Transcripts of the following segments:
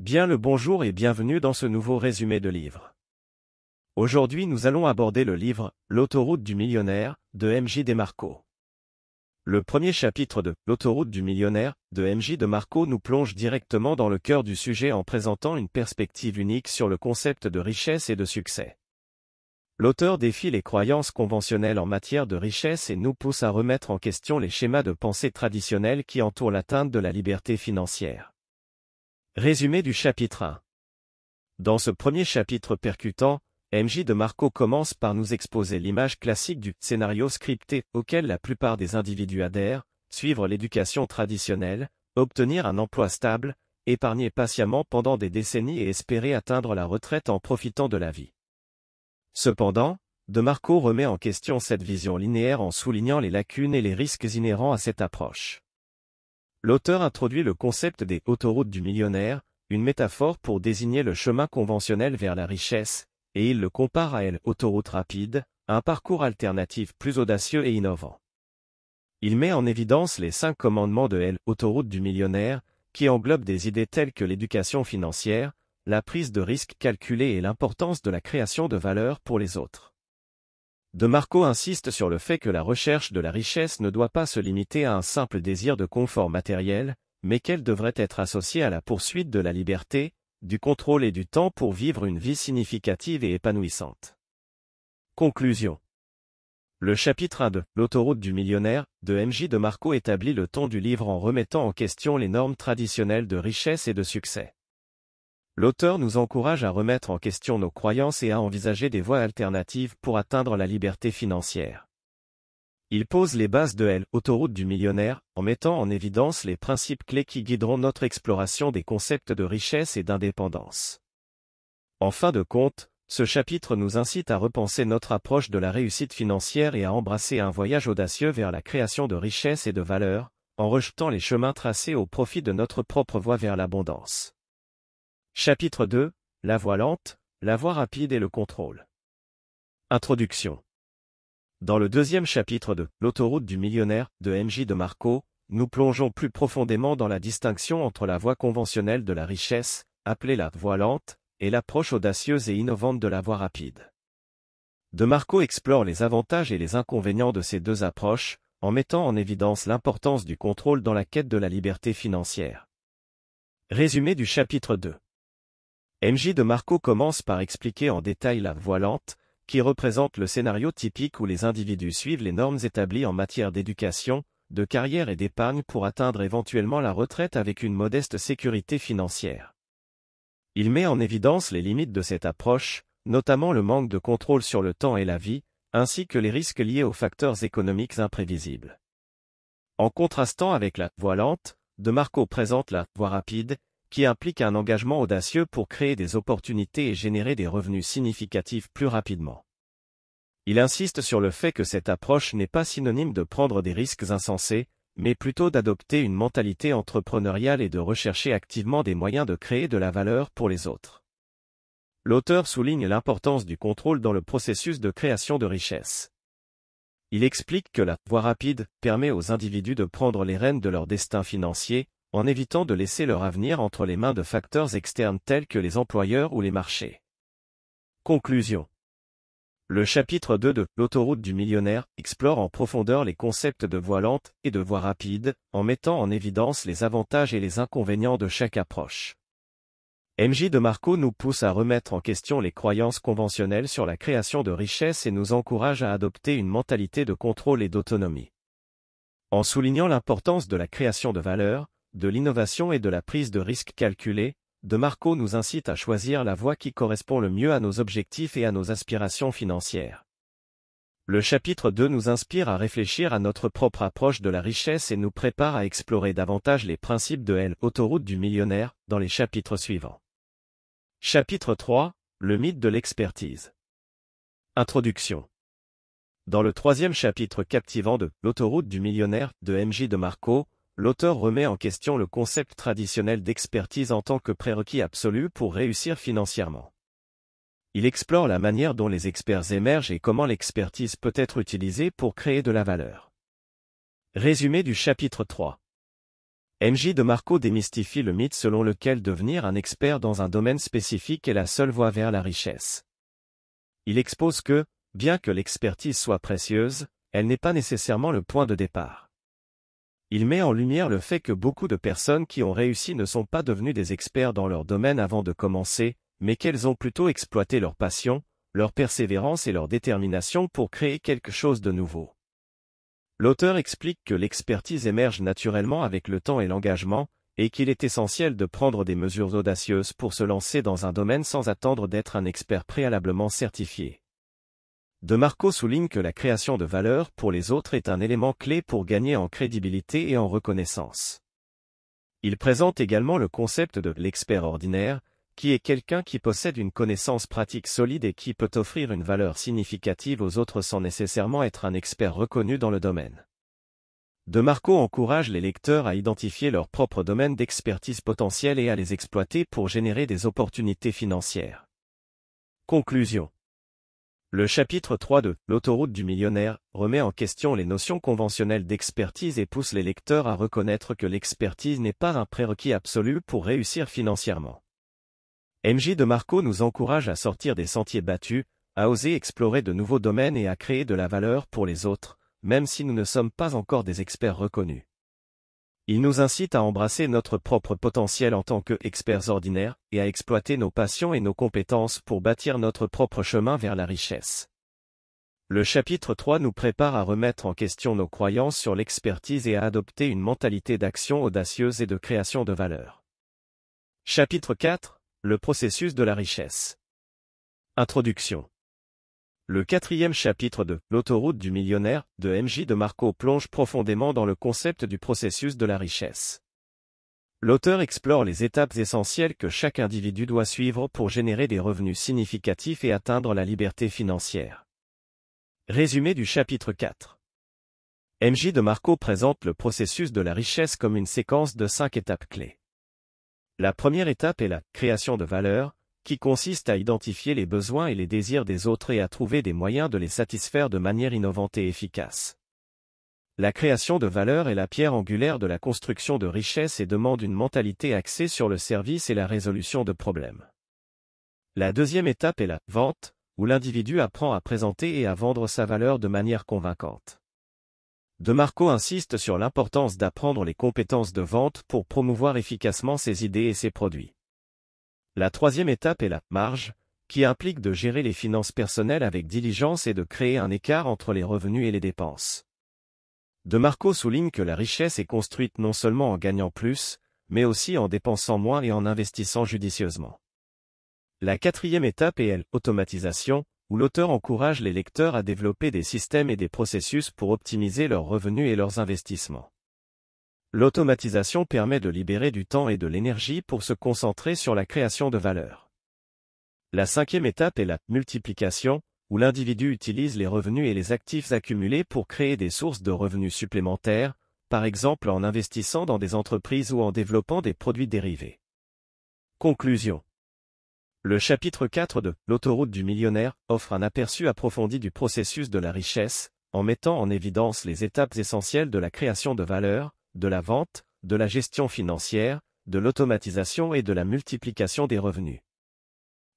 Bien le bonjour et bienvenue dans ce nouveau résumé de livre. Aujourd'hui nous allons aborder le livre « L'autoroute du millionnaire » de M.J. DeMarco. Le premier chapitre de « L'autoroute du millionnaire » de M.J. DeMarco nous plonge directement dans le cœur du sujet en présentant une perspective unique sur le concept de richesse et de succès. L'auteur défie les croyances conventionnelles en matière de richesse et nous pousse à remettre en question les schémas de pensée traditionnels qui entourent l'atteinte de la liberté financière. Résumé du chapitre 1. Dans ce premier chapitre percutant, M.J. DeMarco commence par nous exposer l'image classique du scénario scripté auquel la plupart des individus adhèrent, suivre l'éducation traditionnelle, obtenir un emploi stable, épargner patiemment pendant des décennies et espérer atteindre la retraite en profitant de la vie. Cependant, DeMarco remet en question cette vision linéaire en soulignant les lacunes et les risques inhérents à cette approche. L'auteur introduit le concept des autoroutes du millionnaire, une métaphore pour désigner le chemin conventionnel vers la richesse, et il le compare à l'autoroute rapide, un parcours alternatif plus audacieux et innovant. Il met en évidence les 5 commandements de l'autoroute du millionnaire, qui englobent des idées telles que l'éducation financière, la prise de risque calculée et l'importance de la création de valeur pour les autres. DeMarco insiste sur le fait que la recherche de la richesse ne doit pas se limiter à un simple désir de confort matériel, mais qu'elle devrait être associée à la poursuite de la liberté, du contrôle et du temps pour vivre une vie significative et épanouissante. Conclusion. Le chapitre 1 de « L'autoroute du millionnaire » de M.J. DeMarco établit le ton du livre en remettant en question les normes traditionnelles de richesse et de succès. L'auteur nous encourage à remettre en question nos croyances et à envisager des voies alternatives pour atteindre la liberté financière. Il pose les bases de l'autoroute du millionnaire, en mettant en évidence les principes clés qui guideront notre exploration des concepts de richesse et d'indépendance. En fin de compte, ce chapitre nous incite à repenser notre approche de la réussite financière et à embrasser un voyage audacieux vers la création de richesse et de valeur, en rejetant les chemins tracés au profit de notre propre voie vers l'abondance. Chapitre 2, la voie lente, la voie rapide et le contrôle. Introduction. Dans le deuxième chapitre de « L'autoroute du millionnaire » de M.J. DeMarco, nous plongeons plus profondément dans la distinction entre la voie conventionnelle de la richesse, appelée la voie lente, et l'approche audacieuse et innovante de la voie rapide. DeMarco explore les avantages et les inconvénients de ces deux approches, en mettant en évidence l'importance du contrôle dans la quête de la liberté financière. Résumé du chapitre 2. M.J. DeMarco commence par expliquer en détail la voie lente, qui représente le scénario typique où les individus suivent les normes établies en matière d'éducation, de carrière et d'épargne pour atteindre éventuellement la retraite avec une modeste sécurité financière. Il met en évidence les limites de cette approche, notamment le manque de contrôle sur le temps et la vie, ainsi que les risques liés aux facteurs économiques imprévisibles. En contrastant avec la voie lente, DeMarco présente la voie rapide, qui implique un engagement audacieux pour créer des opportunités et générer des revenus significatifs plus rapidement. Il insiste sur le fait que cette approche n'est pas synonyme de prendre des risques insensés, mais plutôt d'adopter une mentalité entrepreneuriale et de rechercher activement des moyens de créer de la valeur pour les autres. L'auteur souligne l'importance du contrôle dans le processus de création de richesse. Il explique que la voie rapide permet aux individus de prendre les rênes de leur destin financier, en évitant de laisser leur avenir entre les mains de facteurs externes tels que les employeurs ou les marchés. Conclusion. Le chapitre 2 de « L'autoroute du millionnaire » explore en profondeur les concepts de voie lente et de voie rapide, en mettant en évidence les avantages et les inconvénients de chaque approche. M.J. DeMarco nous pousse à remettre en question les croyances conventionnelles sur la création de richesse et nous encourage à adopter une mentalité de contrôle et d'autonomie. En soulignant l'importance de la création de valeur, de l'innovation et de la prise de risque calculée, DeMarco nous incite à choisir la voie qui correspond le mieux à nos objectifs et à nos aspirations financières. Le chapitre 2 nous inspire à réfléchir à notre propre approche de la richesse et nous prépare à explorer davantage les principes de l'autoroute du millionnaire dans les chapitres suivants. Chapitre 3, le mythe de l'expertise. Introduction. Dans le troisième chapitre captivant de « L'autoroute du millionnaire » de M.J. DeMarco, l'auteur remet en question le concept traditionnel d'expertise en tant que prérequis absolu pour réussir financièrement. Il explore la manière dont les experts émergent et comment l'expertise peut être utilisée pour créer de la valeur. Résumé du chapitre 3. MJ DeMarco démystifie le mythe selon lequel devenir un expert dans un domaine spécifique est la seule voie vers la richesse. Il expose que, bien que l'expertise soit précieuse, elle n'est pas nécessairement le point de départ. Il met en lumière le fait que beaucoup de personnes qui ont réussi ne sont pas devenues des experts dans leur domaine avant de commencer, mais qu'elles ont plutôt exploité leur passion, leur persévérance et leur détermination pour créer quelque chose de nouveau. L'auteur explique que l'expertise émerge naturellement avec le temps et l'engagement, et qu'il est essentiel de prendre des mesures audacieuses pour se lancer dans un domaine sans attendre d'être un expert préalablement certifié. DeMarco souligne que la création de valeur pour les autres est un élément clé pour gagner en crédibilité et en reconnaissance. Il présente également le concept de l'expert ordinaire, qui est quelqu'un qui possède une connaissance pratique solide et qui peut offrir une valeur significative aux autres sans nécessairement être un expert reconnu dans le domaine. DeMarco encourage les lecteurs à identifier leur propre domaine d'expertise potentiel et à les exploiter pour générer des opportunités financières. Conclusion. Le chapitre 3 de L'autoroute du millionnaire remet en question les notions conventionnelles d'expertise et pousse les lecteurs à reconnaître que l'expertise n'est pas un prérequis absolu pour réussir financièrement. MJ DeMarco nous encourage à sortir des sentiers battus, à oser explorer de nouveaux domaines et à créer de la valeur pour les autres, même si nous ne sommes pas encore des experts reconnus. Il nous incite à embrasser notre propre potentiel en tant qu'experts ordinaires et à exploiter nos passions et nos compétences pour bâtir notre propre chemin vers la richesse. Le chapitre 3 nous prépare à remettre en question nos croyances sur l'expertise et à adopter une mentalité d'action audacieuse et de création de valeur. Chapitre 4. Le processus de la richesse. Introduction. Le 4e chapitre de L'autoroute du millionnaire de MJ DeMarco plonge profondément dans le concept du processus de la richesse. L'auteur explore les étapes essentielles que chaque individu doit suivre pour générer des revenus significatifs et atteindre la liberté financière. Résumé du chapitre 4. MJ DeMarco présente le processus de la richesse comme une séquence de 5 étapes clés. La première étape est la création de valeur, qui consiste à identifier les besoins et les désirs des autres et à trouver des moyens de les satisfaire de manière innovante et efficace. La création de valeur est la pierre angulaire de la construction de richesse et demande une mentalité axée sur le service et la résolution de problèmes. La deuxième étape est la vente, où l'individu apprend à présenter et à vendre sa valeur de manière convaincante. DeMarco insiste sur l'importance d'apprendre les compétences de vente pour promouvoir efficacement ses idées et ses produits. La troisième étape est la marge, qui implique de gérer les finances personnelles avec diligence et de créer un écart entre les revenus et les dépenses. DeMarco souligne que la richesse est construite non seulement en gagnant plus, mais aussi en dépensant moins et en investissant judicieusement. La quatrième étape est l'automatisation, où l'auteur encourage les lecteurs à développer des systèmes et des processus pour optimiser leurs revenus et leurs investissements. L'automatisation permet de libérer du temps et de l'énergie pour se concentrer sur la création de valeur. La cinquième étape est la multiplication, où l'individu utilise les revenus et les actifs accumulés pour créer des sources de revenus supplémentaires, par exemple en investissant dans des entreprises ou en développant des produits dérivés. Conclusion. Le chapitre 4 de L'autoroute du millionnaire offre un aperçu approfondi du processus de la richesse, en mettant en évidence les étapes essentielles de la création de valeur, de la vente, de la gestion financière, de l'automatisation et de la multiplication des revenus.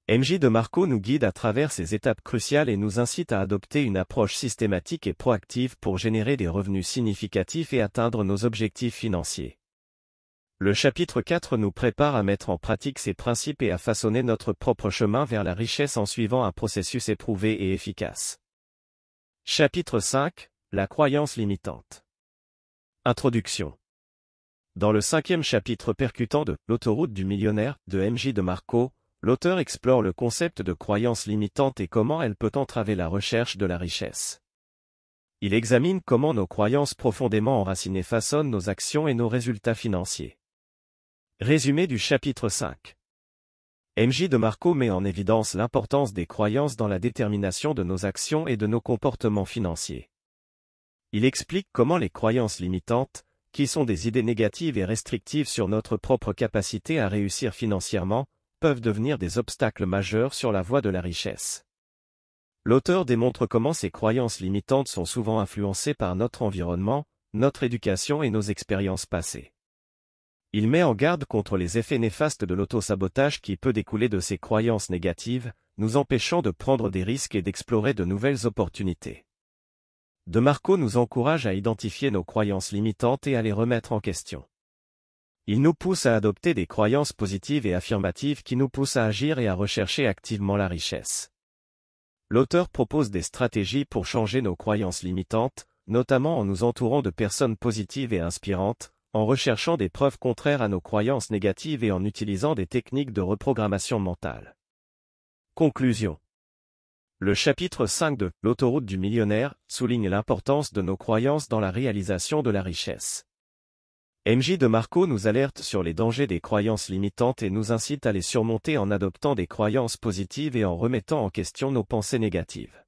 MJ DeMarco nous guide à travers ces étapes cruciales et nous incite à adopter une approche systématique et proactive pour générer des revenus significatifs et atteindre nos objectifs financiers. Le chapitre 4 nous prépare à mettre en pratique ces principes et à façonner notre propre chemin vers la richesse en suivant un processus éprouvé et efficace. Chapitre 5. La croyance limitante. Introduction. Dans le 5e chapitre percutant de L'autoroute du millionnaire de MJ DeMarco, l'auteur explore le concept de croyance limitante et comment elle peut entraver la recherche de la richesse. Il examine comment nos croyances profondément enracinées façonnent nos actions et nos résultats financiers. Résumé du chapitre 5. MJ DeMarco met en évidence l'importance des croyances dans la détermination de nos actions et de nos comportements financiers. Il explique comment les croyances limitantes, qui sont des idées négatives et restrictives sur notre propre capacité à réussir financièrement, peuvent devenir des obstacles majeurs sur la voie de la richesse. L'auteur démontre comment ces croyances limitantes sont souvent influencées par notre environnement, notre éducation et nos expériences passées. Il met en garde contre les effets néfastes de l'autosabotage qui peut découler de ces croyances négatives, nous empêchant de prendre des risques et d'explorer de nouvelles opportunités. De Marco nous encourage à identifier nos croyances limitantes et à les remettre en question. Il nous pousse à adopter des croyances positives et affirmatives qui nous poussent à agir et à rechercher activement la richesse. L'auteur propose des stratégies pour changer nos croyances limitantes, notamment en nous entourant de personnes positives et inspirantes, en recherchant des preuves contraires à nos croyances négatives et en utilisant des techniques de reprogrammation mentale. Conclusion. Le chapitre 5 de L'autoroute du millionnaire souligne l'importance de nos croyances dans la réalisation de la richesse. MJ de Marco nous alerte sur les dangers des croyances limitantes et nous incite à les surmonter en adoptant des croyances positives et en remettant en question nos pensées négatives.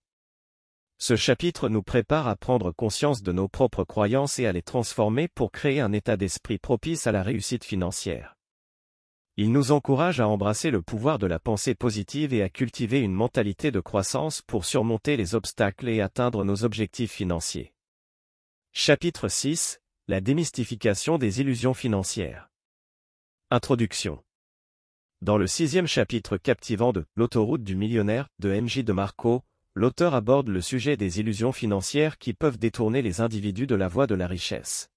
Ce chapitre nous prépare à prendre conscience de nos propres croyances et à les transformer pour créer un état d'esprit propice à la réussite financière. Il nous encourage à embrasser le pouvoir de la pensée positive et à cultiver une mentalité de croissance pour surmonter les obstacles et atteindre nos objectifs financiers. Chapitre 6. La démystification des illusions financières. Introduction. Dans le 6e chapitre captivant de L'autoroute du millionnaire de MJ de Marco, l'auteur aborde le sujet des illusions financières qui peuvent détourner les individus de la voie de la richesse.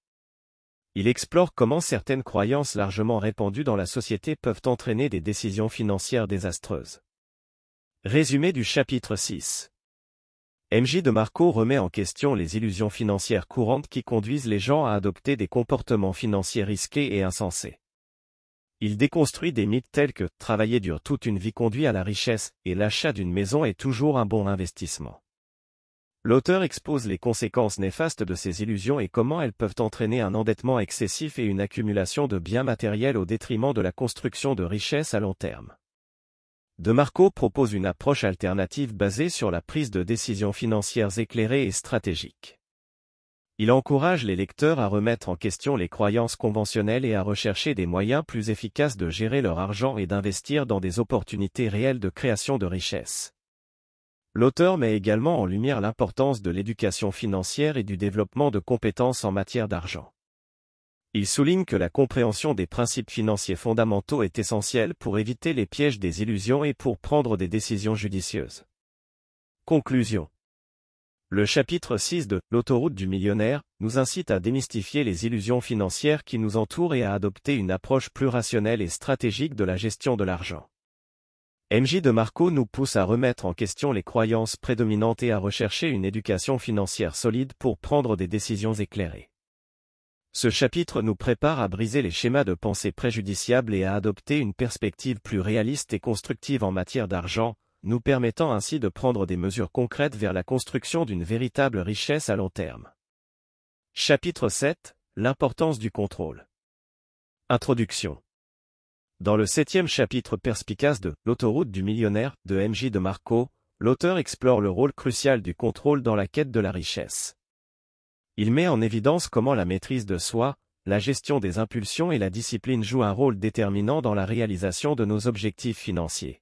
Il explore comment certaines croyances largement répandues dans la société peuvent entraîner des décisions financières désastreuses. Résumé du chapitre 6. MJ de Marco remet en question les illusions financières courantes qui conduisent les gens à adopter des comportements financiers risqués et insensés. Il déconstruit des mythes tels que « travailler dur toute une vie conduit à la richesse » et « l'achat d'une maison est toujours un bon investissement ». L'auteur expose les conséquences néfastes de ces illusions et comment elles peuvent entraîner un endettement excessif et une accumulation de biens matériels au détriment de la construction de richesses à long terme. De Marco propose une approche alternative basée sur la prise de décisions financières éclairées et stratégiques. Il encourage les lecteurs à remettre en question les croyances conventionnelles et à rechercher des moyens plus efficaces de gérer leur argent et d'investir dans des opportunités réelles de création de richesse. L'auteur met également en lumière l'importance de l'éducation financière et du développement de compétences en matière d'argent. Il souligne que la compréhension des principes financiers fondamentaux est essentielle pour éviter les pièges des illusions et pour prendre des décisions judicieuses. Conclusion. Le chapitre 6 de L'autoroute du millionnaire nous incite à démystifier les illusions financières qui nous entourent et à adopter une approche plus rationnelle et stratégique de la gestion de l'argent. MJ de Marco nous pousse à remettre en question les croyances prédominantes et à rechercher une éducation financière solide pour prendre des décisions éclairées. Ce chapitre nous prépare à briser les schémas de pensée préjudiciables et à adopter une perspective plus réaliste et constructive en matière d'argent, nous permettant ainsi de prendre des mesures concrètes vers la construction d'une véritable richesse à long terme. Chapitre 7. L'importance du contrôle. Introduction. Dans le 7e chapitre perspicace de L'autoroute du millionnaire de MJ de Marco, l'auteur explore le rôle crucial du contrôle dans la quête de la richesse. Il met en évidence comment la maîtrise de soi, la gestion des impulsions et la discipline jouent un rôle déterminant dans la réalisation de nos objectifs financiers.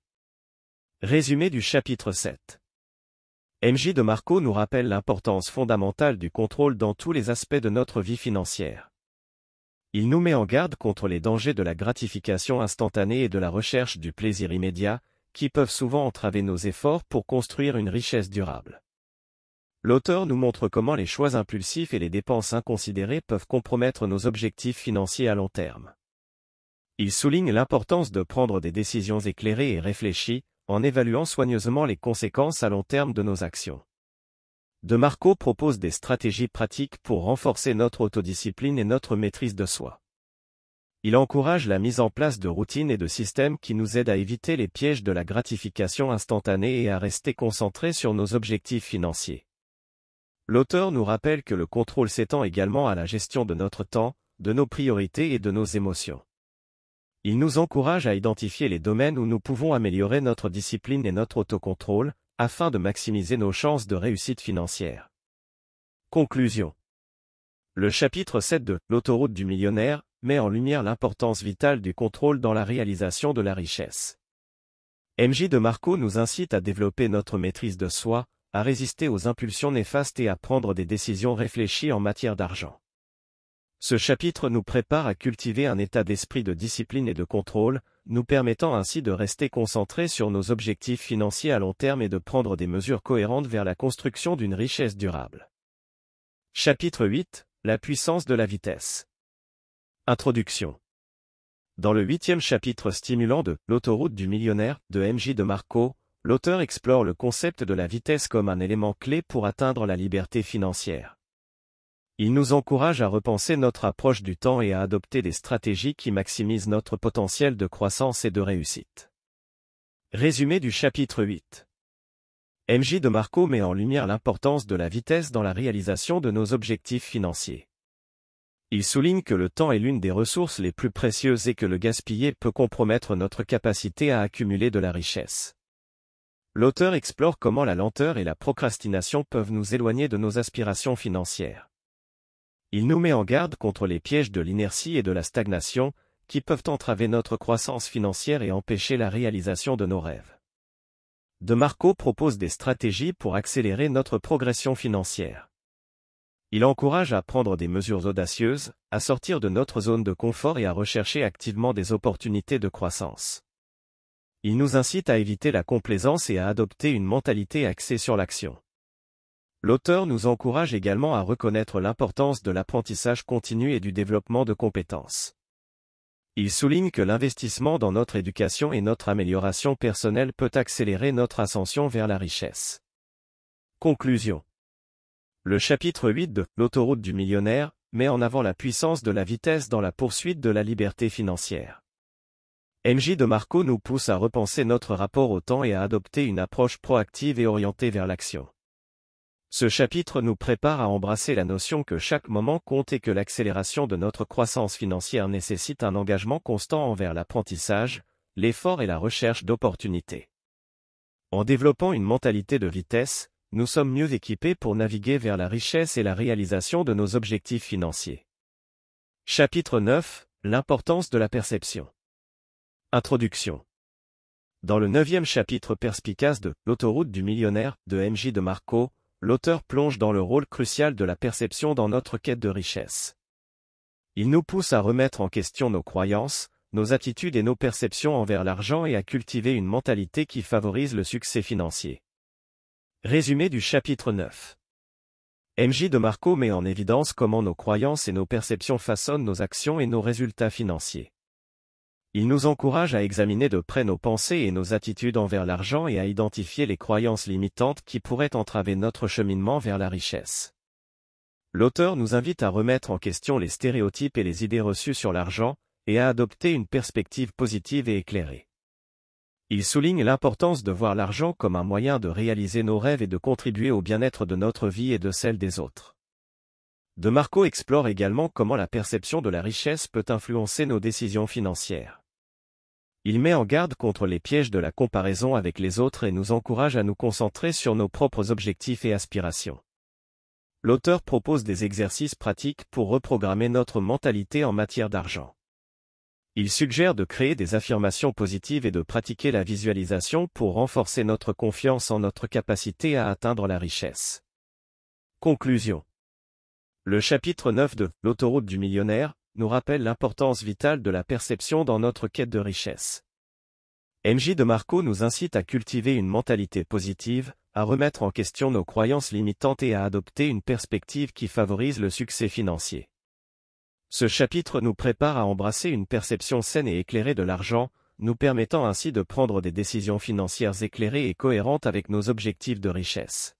Résumé du chapitre 7. MJ de Marco nous rappelle l'importance fondamentale du contrôle dans tous les aspects de notre vie financière. Il nous met en garde contre les dangers de la gratification instantanée et de la recherche du plaisir immédiat, qui peuvent souvent entraver nos efforts pour construire une richesse durable. L'auteur nous montre comment les choix impulsifs et les dépenses inconsidérées peuvent compromettre nos objectifs financiers à long terme. Il souligne l'importance de prendre des décisions éclairées et réfléchies, en évaluant soigneusement les conséquences à long terme de nos actions. De Marco propose des stratégies pratiques pour renforcer notre autodiscipline et notre maîtrise de soi. Il encourage la mise en place de routines et de systèmes qui nous aident à éviter les pièges de la gratification instantanée et à rester concentrés sur nos objectifs financiers. L'auteur nous rappelle que le contrôle s'étend également à la gestion de notre temps, de nos priorités et de nos émotions. Il nous encourage à identifier les domaines où nous pouvons améliorer notre discipline et notre autocontrôle, afin de maximiser nos chances de réussite financière. Conclusion. Le chapitre 7 de L'autoroute du millionnaire met en lumière l'importance vitale du contrôle dans la réalisation de la richesse. MJ de Marco nous incite à développer notre maîtrise de soi, à résister aux impulsions néfastes et à prendre des décisions réfléchies en matière d'argent. Ce chapitre nous prépare à cultiver un état d'esprit de discipline et de contrôle, nous permettant ainsi de rester concentrés sur nos objectifs financiers à long terme et de prendre des mesures cohérentes vers la construction d'une richesse durable. Chapitre 8. La puissance de la vitesse. Introduction. Dans le 8e chapitre stimulant de L'autoroute du millionnaire de M.J. DeMarco, l'auteur explore le concept de la vitesse comme un élément clé pour atteindre la liberté financière. Il nous encourage à repenser notre approche du temps et à adopter des stratégies qui maximisent notre potentiel de croissance et de réussite. Résumé du chapitre 8. M.J. DeMarco met en lumière l'importance de la vitesse dans la réalisation de nos objectifs financiers. Il souligne que le temps est l'une des ressources les plus précieuses et que le gaspiller peut compromettre notre capacité à accumuler de la richesse. L'auteur explore comment la lenteur et la procrastination peuvent nous éloigner de nos aspirations financières. Il nous met en garde contre les pièges de l'inertie et de la stagnation, qui peuvent entraver notre croissance financière et empêcher la réalisation de nos rêves. DeMarco propose des stratégies pour accélérer notre progression financière. Il encourage à prendre des mesures audacieuses, à sortir de notre zone de confort et à rechercher activement des opportunités de croissance. Il nous incite à éviter la complaisance et à adopter une mentalité axée sur l'action. L'auteur nous encourage également à reconnaître l'importance de l'apprentissage continu et du développement de compétences. Il souligne que l'investissement dans notre éducation et notre amélioration personnelle peut accélérer notre ascension vers la richesse. Conclusion. Le chapitre 8 de L'autoroute du millionnaire met en avant la puissance de la vitesse dans la poursuite de la liberté financière. M.J. DeMarco nous pousse à repenser notre rapport au temps et à adopter une approche proactive et orientée vers l'action. Ce chapitre nous prépare à embrasser la notion que chaque moment compte et que l'accélération de notre croissance financière nécessite un engagement constant envers l'apprentissage, l'effort et la recherche d'opportunités. En développant une mentalité de vitesse, nous sommes mieux équipés pour naviguer vers la richesse et la réalisation de nos objectifs financiers. Chapitre 9. L'importance de la perception. Introduction. Dans le 9e chapitre perspicace de L'autoroute du millionnaire de M.J. DeMarco, l'auteur plonge dans le rôle crucial de la perception dans notre quête de richesse. Il nous pousse à remettre en question nos croyances, nos attitudes et nos perceptions envers l'argent et à cultiver une mentalité qui favorise le succès financier. Résumé du chapitre 9. M.J. DeMarco met en évidence comment nos croyances et nos perceptions façonnent nos actions et nos résultats financiers. Il nous encourage à examiner de près nos pensées et nos attitudes envers l'argent et à identifier les croyances limitantes qui pourraient entraver notre cheminement vers la richesse. L'auteur nous invite à remettre en question les stéréotypes et les idées reçues sur l'argent, et à adopter une perspective positive et éclairée. Il souligne l'importance de voir l'argent comme un moyen de réaliser nos rêves et de contribuer au bien-être de notre vie et de celle des autres. DeMarco explore également comment la perception de la richesse peut influencer nos décisions financières. Il met en garde contre les pièges de la comparaison avec les autres et nous encourage à nous concentrer sur nos propres objectifs et aspirations. L'auteur propose des exercices pratiques pour reprogrammer notre mentalité en matière d'argent. Il suggère de créer des affirmations positives et de pratiquer la visualisation pour renforcer notre confiance en notre capacité à atteindre la richesse. Conclusion. Le chapitre 9 de L'autoroute du millionnaire nous rappelle l'importance vitale de la perception dans notre quête de richesse. M.J. DeMarco nous incite à cultiver une mentalité positive, à remettre en question nos croyances limitantes et à adopter une perspective qui favorise le succès financier. Ce chapitre nous prépare à embrasser une perception saine et éclairée de l'argent, nous permettant ainsi de prendre des décisions financières éclairées et cohérentes avec nos objectifs de richesse.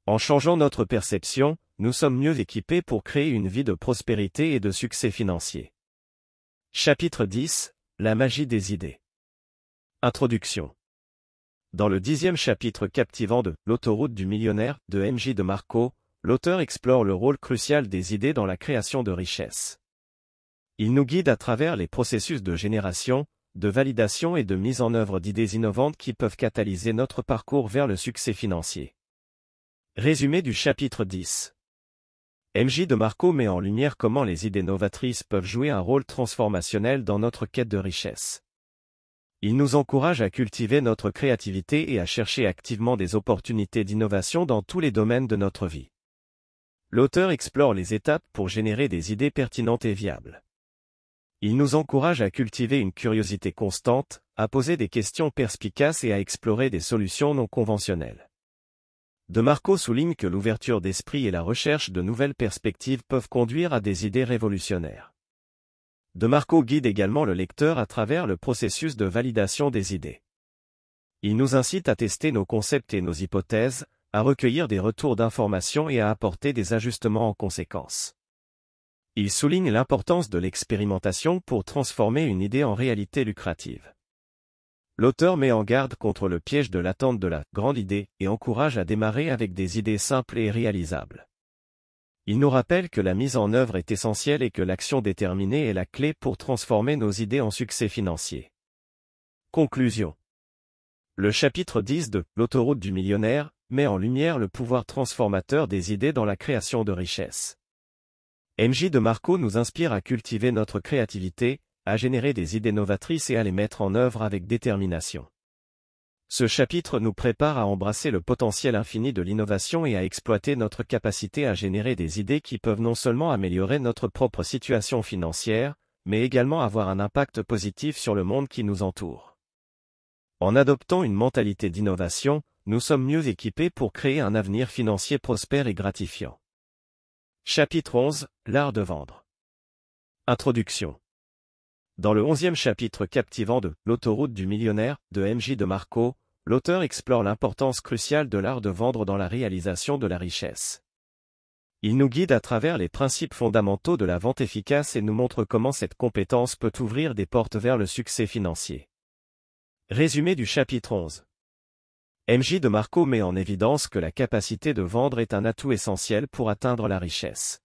En changeant notre perception, nous sommes mieux équipés pour créer une vie de prospérité et de succès financier. Chapitre 10. La magie des idées. Introduction. Dans le 10e chapitre captivant de L'autoroute du millionnaire de M.J. DeMarco, l'auteur explore le rôle crucial des idées dans la création de richesse. Il nous guide à travers les processus de génération, de validation et de mise en œuvre d'idées innovantes qui peuvent catalyser notre parcours vers le succès financier. Résumé du chapitre 10. M.J. DeMarco met en lumière comment les idées novatrices peuvent jouer un rôle transformationnel dans notre quête de richesse. Il nous encourage à cultiver notre créativité et à chercher activement des opportunités d'innovation dans tous les domaines de notre vie. L'auteur explore les étapes pour générer des idées pertinentes et viables. Il nous encourage à cultiver une curiosité constante, à poser des questions perspicaces et à explorer des solutions non conventionnelles. De Marco souligne que l'ouverture d'esprit et la recherche de nouvelles perspectives peuvent conduire à des idées révolutionnaires. De Marco guide également le lecteur à travers le processus de validation des idées. Il nous incite à tester nos concepts et nos hypothèses, à recueillir des retours d'informations et à apporter des ajustements en conséquence. Il souligne l'importance de l'expérimentation pour transformer une idée en réalité lucrative. L'auteur met en garde contre le piège de l'attente de la grande idée et encourage à démarrer avec des idées simples et réalisables. Il nous rappelle que la mise en œuvre est essentielle et que l'action déterminée est la clé pour transformer nos idées en succès financier. Conclusion. Le chapitre 10 de L'autoroute du millionnaire met en lumière le pouvoir transformateur des idées dans la création de richesses. MJ de Marco nous inspire à cultiver notre créativité, à générer des idées novatrices et à les mettre en œuvre avec détermination. Ce chapitre nous prépare à embrasser le potentiel infini de l'innovation et à exploiter notre capacité à générer des idées qui peuvent non seulement améliorer notre propre situation financière, mais également avoir un impact positif sur le monde qui nous entoure. En adoptant une mentalité d'innovation, nous sommes mieux équipés pour créer un avenir financier prospère et gratifiant. Chapitre 11, l'art de vendre. Introduction. Dans le 11e chapitre captivant de L'autoroute du millionnaire de MJ de Marco, l'auteur explore l'importance cruciale de l'art de vendre dans la réalisation de la richesse. Il nous guide à travers les principes fondamentaux de la vente efficace et nous montre comment cette compétence peut ouvrir des portes vers le succès financier. Résumé du chapitre 11. MJ de Marco met en évidence que la capacité de vendre est un atout essentiel pour atteindre la richesse.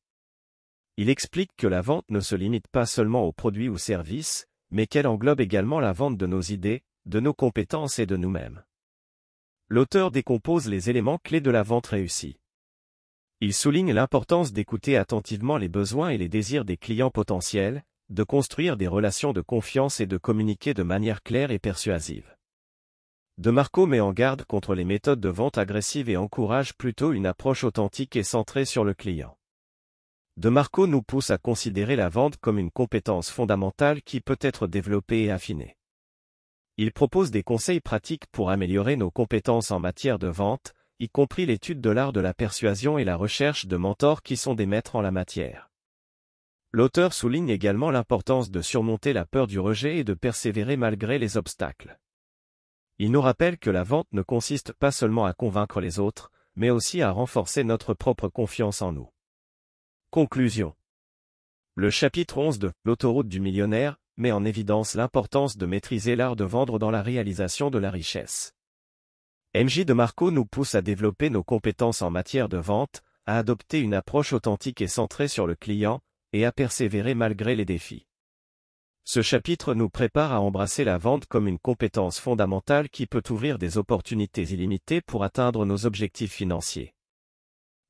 Il explique que la vente ne se limite pas seulement aux produits ou services, mais qu'elle englobe également la vente de nos idées, de nos compétences et de nous-mêmes. L'auteur décompose les éléments clés de la vente réussie. Il souligne l'importance d'écouter attentivement les besoins et les désirs des clients potentiels, de construire des relations de confiance et de communiquer de manière claire et persuasive. De Marco met en garde contre les méthodes de vente agressives et encourage plutôt une approche authentique et centrée sur le client. De Marco nous pousse à considérer la vente comme une compétence fondamentale qui peut être développée et affinée. Il propose des conseils pratiques pour améliorer nos compétences en matière de vente, y compris l'étude de l'art de la persuasion et la recherche de mentors qui sont des maîtres en la matière. L'auteur souligne également l'importance de surmonter la peur du rejet et de persévérer malgré les obstacles. Il nous rappelle que la vente ne consiste pas seulement à convaincre les autres, mais aussi à renforcer notre propre confiance en nous. Conclusion. Le chapitre 11 de L'autoroute du millionnaire met en évidence l'importance de maîtriser l'art de vendre dans la réalisation de la richesse. MJ de Marco nous pousse à développer nos compétences en matière de vente, à adopter une approche authentique et centrée sur le client, et à persévérer malgré les défis. Ce chapitre nous prépare à embrasser la vente comme une compétence fondamentale qui peut ouvrir des opportunités illimitées pour atteindre nos objectifs financiers.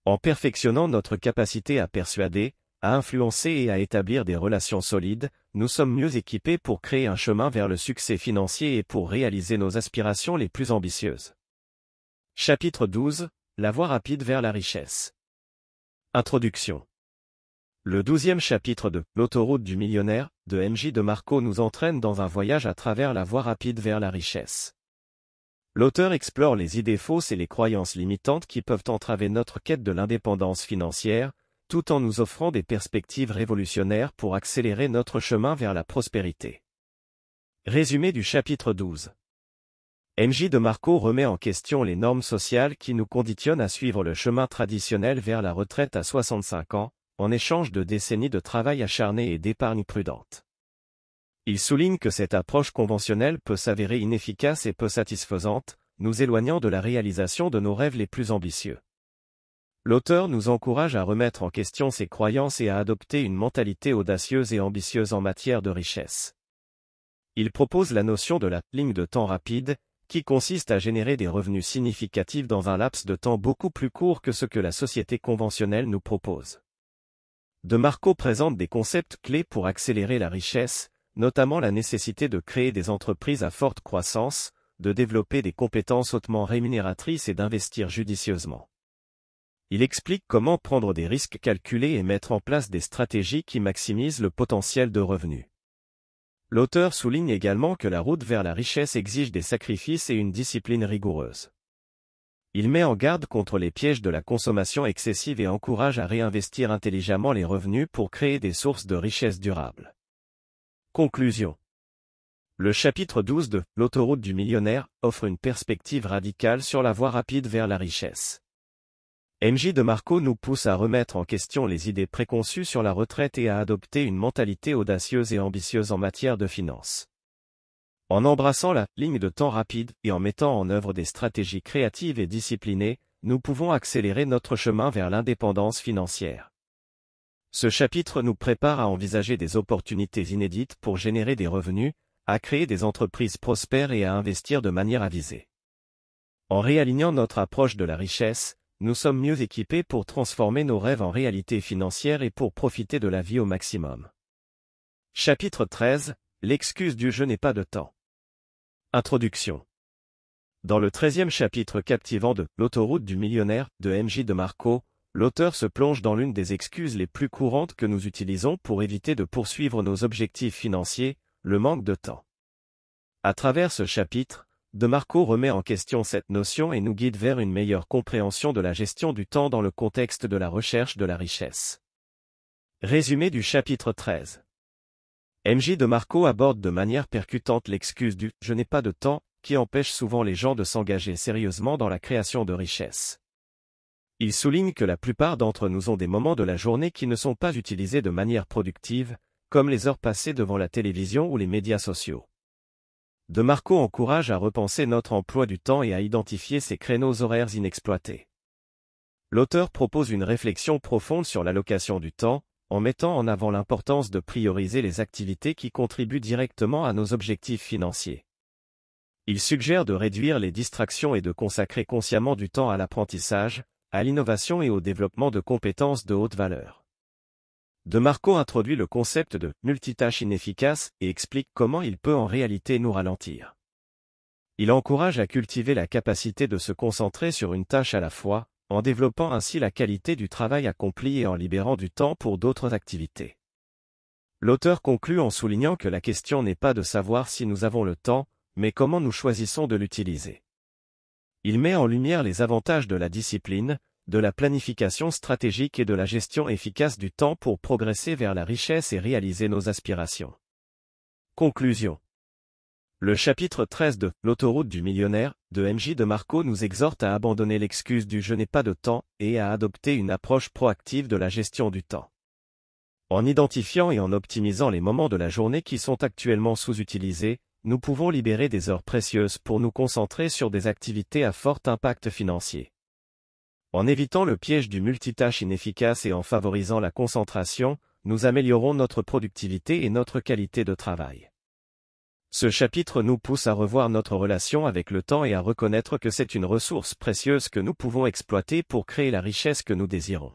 En perfectionnant notre capacité à persuader, à influencer et à établir des relations solides, nous sommes mieux équipés pour créer un chemin vers le succès financier et pour réaliser nos aspirations les plus ambitieuses. Chapitre 12, la voie rapide vers la richesse. Introduction. Le 12e chapitre de L'autoroute du millionnaire de MJ de Marco nous entraîne dans un voyage à travers la voie rapide vers la richesse. L'auteur explore les idées fausses et les croyances limitantes qui peuvent entraver notre quête de l'indépendance financière, tout en nous offrant des perspectives révolutionnaires pour accélérer notre chemin vers la prospérité. Résumé du chapitre 12. MJ de Marco remet en question les normes sociales qui nous conditionnent à suivre le chemin traditionnel vers la retraite à 65 ans, en échange de décennies de travail acharné et d'épargne prudente. Il souligne que cette approche conventionnelle peut s'avérer inefficace et peu satisfaisante, nous éloignant de la réalisation de nos rêves les plus ambitieux. L'auteur nous encourage à remettre en question ses croyances et à adopter une mentalité audacieuse et ambitieuse en matière de richesse. Il propose la notion de la ligne de temps rapide, qui consiste à générer des revenus significatifs dans un laps de temps beaucoup plus court que ce que la société conventionnelle nous propose. De Marco présente des concepts clés pour accélérer la richesse, notamment la nécessité de créer des entreprises à forte croissance, de développer des compétences hautement rémunératrices et d'investir judicieusement. Il explique comment prendre des risques calculés et mettre en place des stratégies qui maximisent le potentiel de revenus. L'auteur souligne également que la route vers la richesse exige des sacrifices et une discipline rigoureuse. Il met en garde contre les pièges de la consommation excessive et encourage à réinvestir intelligemment les revenus pour créer des sources de richesse durable. Conclusion. Le chapitre 12 de « L'autoroute du millionnaire » offre une perspective radicale sur la voie rapide vers la richesse. M.J. DeMarco nous pousse à remettre en question les idées préconçues sur la retraite et à adopter une mentalité audacieuse et ambitieuse en matière de finances. En embrassant la ligne de temps rapide et en mettant en œuvre des stratégies créatives et disciplinées, nous pouvons accélérer notre chemin vers l'indépendance financière. Ce chapitre nous prépare à envisager des opportunités inédites pour générer des revenus, à créer des entreprises prospères et à investir de manière avisée. En réalignant notre approche de la richesse, nous sommes mieux équipés pour transformer nos rêves en réalité financière et pour profiter de la vie au maximum. Chapitre 13. L'excuse du « je n'ai pas de temps ». Introduction. Dans le 13e chapitre captivant de « L'autoroute du millionnaire » de M.J. DeMarco, l'auteur se plonge dans l'une des excuses les plus courantes que nous utilisons pour éviter de poursuivre nos objectifs financiers, le manque de temps. À travers ce chapitre, DeMarco remet en question cette notion et nous guide vers une meilleure compréhension de la gestion du temps dans le contexte de la recherche de la richesse. Résumé du chapitre 13. M.J. DeMarco aborde de manière percutante l'excuse du « je n'ai pas de temps » qui empêche souvent les gens de s'engager sérieusement dans la création de richesse. Il souligne que la plupart d'entre nous ont des moments de la journée qui ne sont pas utilisés de manière productive, comme les heures passées devant la télévision ou les médias sociaux. DeMarco encourage à repenser notre emploi du temps et à identifier ces créneaux horaires inexploités. L'auteur propose une réflexion profonde sur l'allocation du temps, en mettant en avant l'importance de prioriser les activités qui contribuent directement à nos objectifs financiers. Il suggère de réduire les distractions et de consacrer consciemment du temps à l'apprentissage, à l'innovation et au développement de compétences de haute valeur. DeMarco introduit le concept de « multitâche inefficace » et explique comment il peut en réalité nous ralentir. Il encourage à cultiver la capacité de se concentrer sur une tâche à la fois, en développant ainsi la qualité du travail accompli et en libérant du temps pour d'autres activités. L'auteur conclut en soulignant que la question n'est pas de savoir si nous avons le temps, mais comment nous choisissons de l'utiliser. Il met en lumière les avantages de la discipline, de la planification stratégique et de la gestion efficace du temps pour progresser vers la richesse et réaliser nos aspirations. Conclusion. Le chapitre 13 de « L'autoroute du millionnaire » de M.J. DeMarco nous exhorte à abandonner l'excuse du « je n'ai pas de temps » et à adopter une approche proactive de la gestion du temps. En identifiant et en optimisant les moments de la journée qui sont actuellement sous-utilisés, nous pouvons libérer des heures précieuses pour nous concentrer sur des activités à fort impact financier. En évitant le piège du multitâche inefficace et en favorisant la concentration, nous améliorons notre productivité et notre qualité de travail. Ce chapitre nous pousse à revoir notre relation avec le temps et à reconnaître que c'est une ressource précieuse que nous pouvons exploiter pour créer la richesse que nous désirons.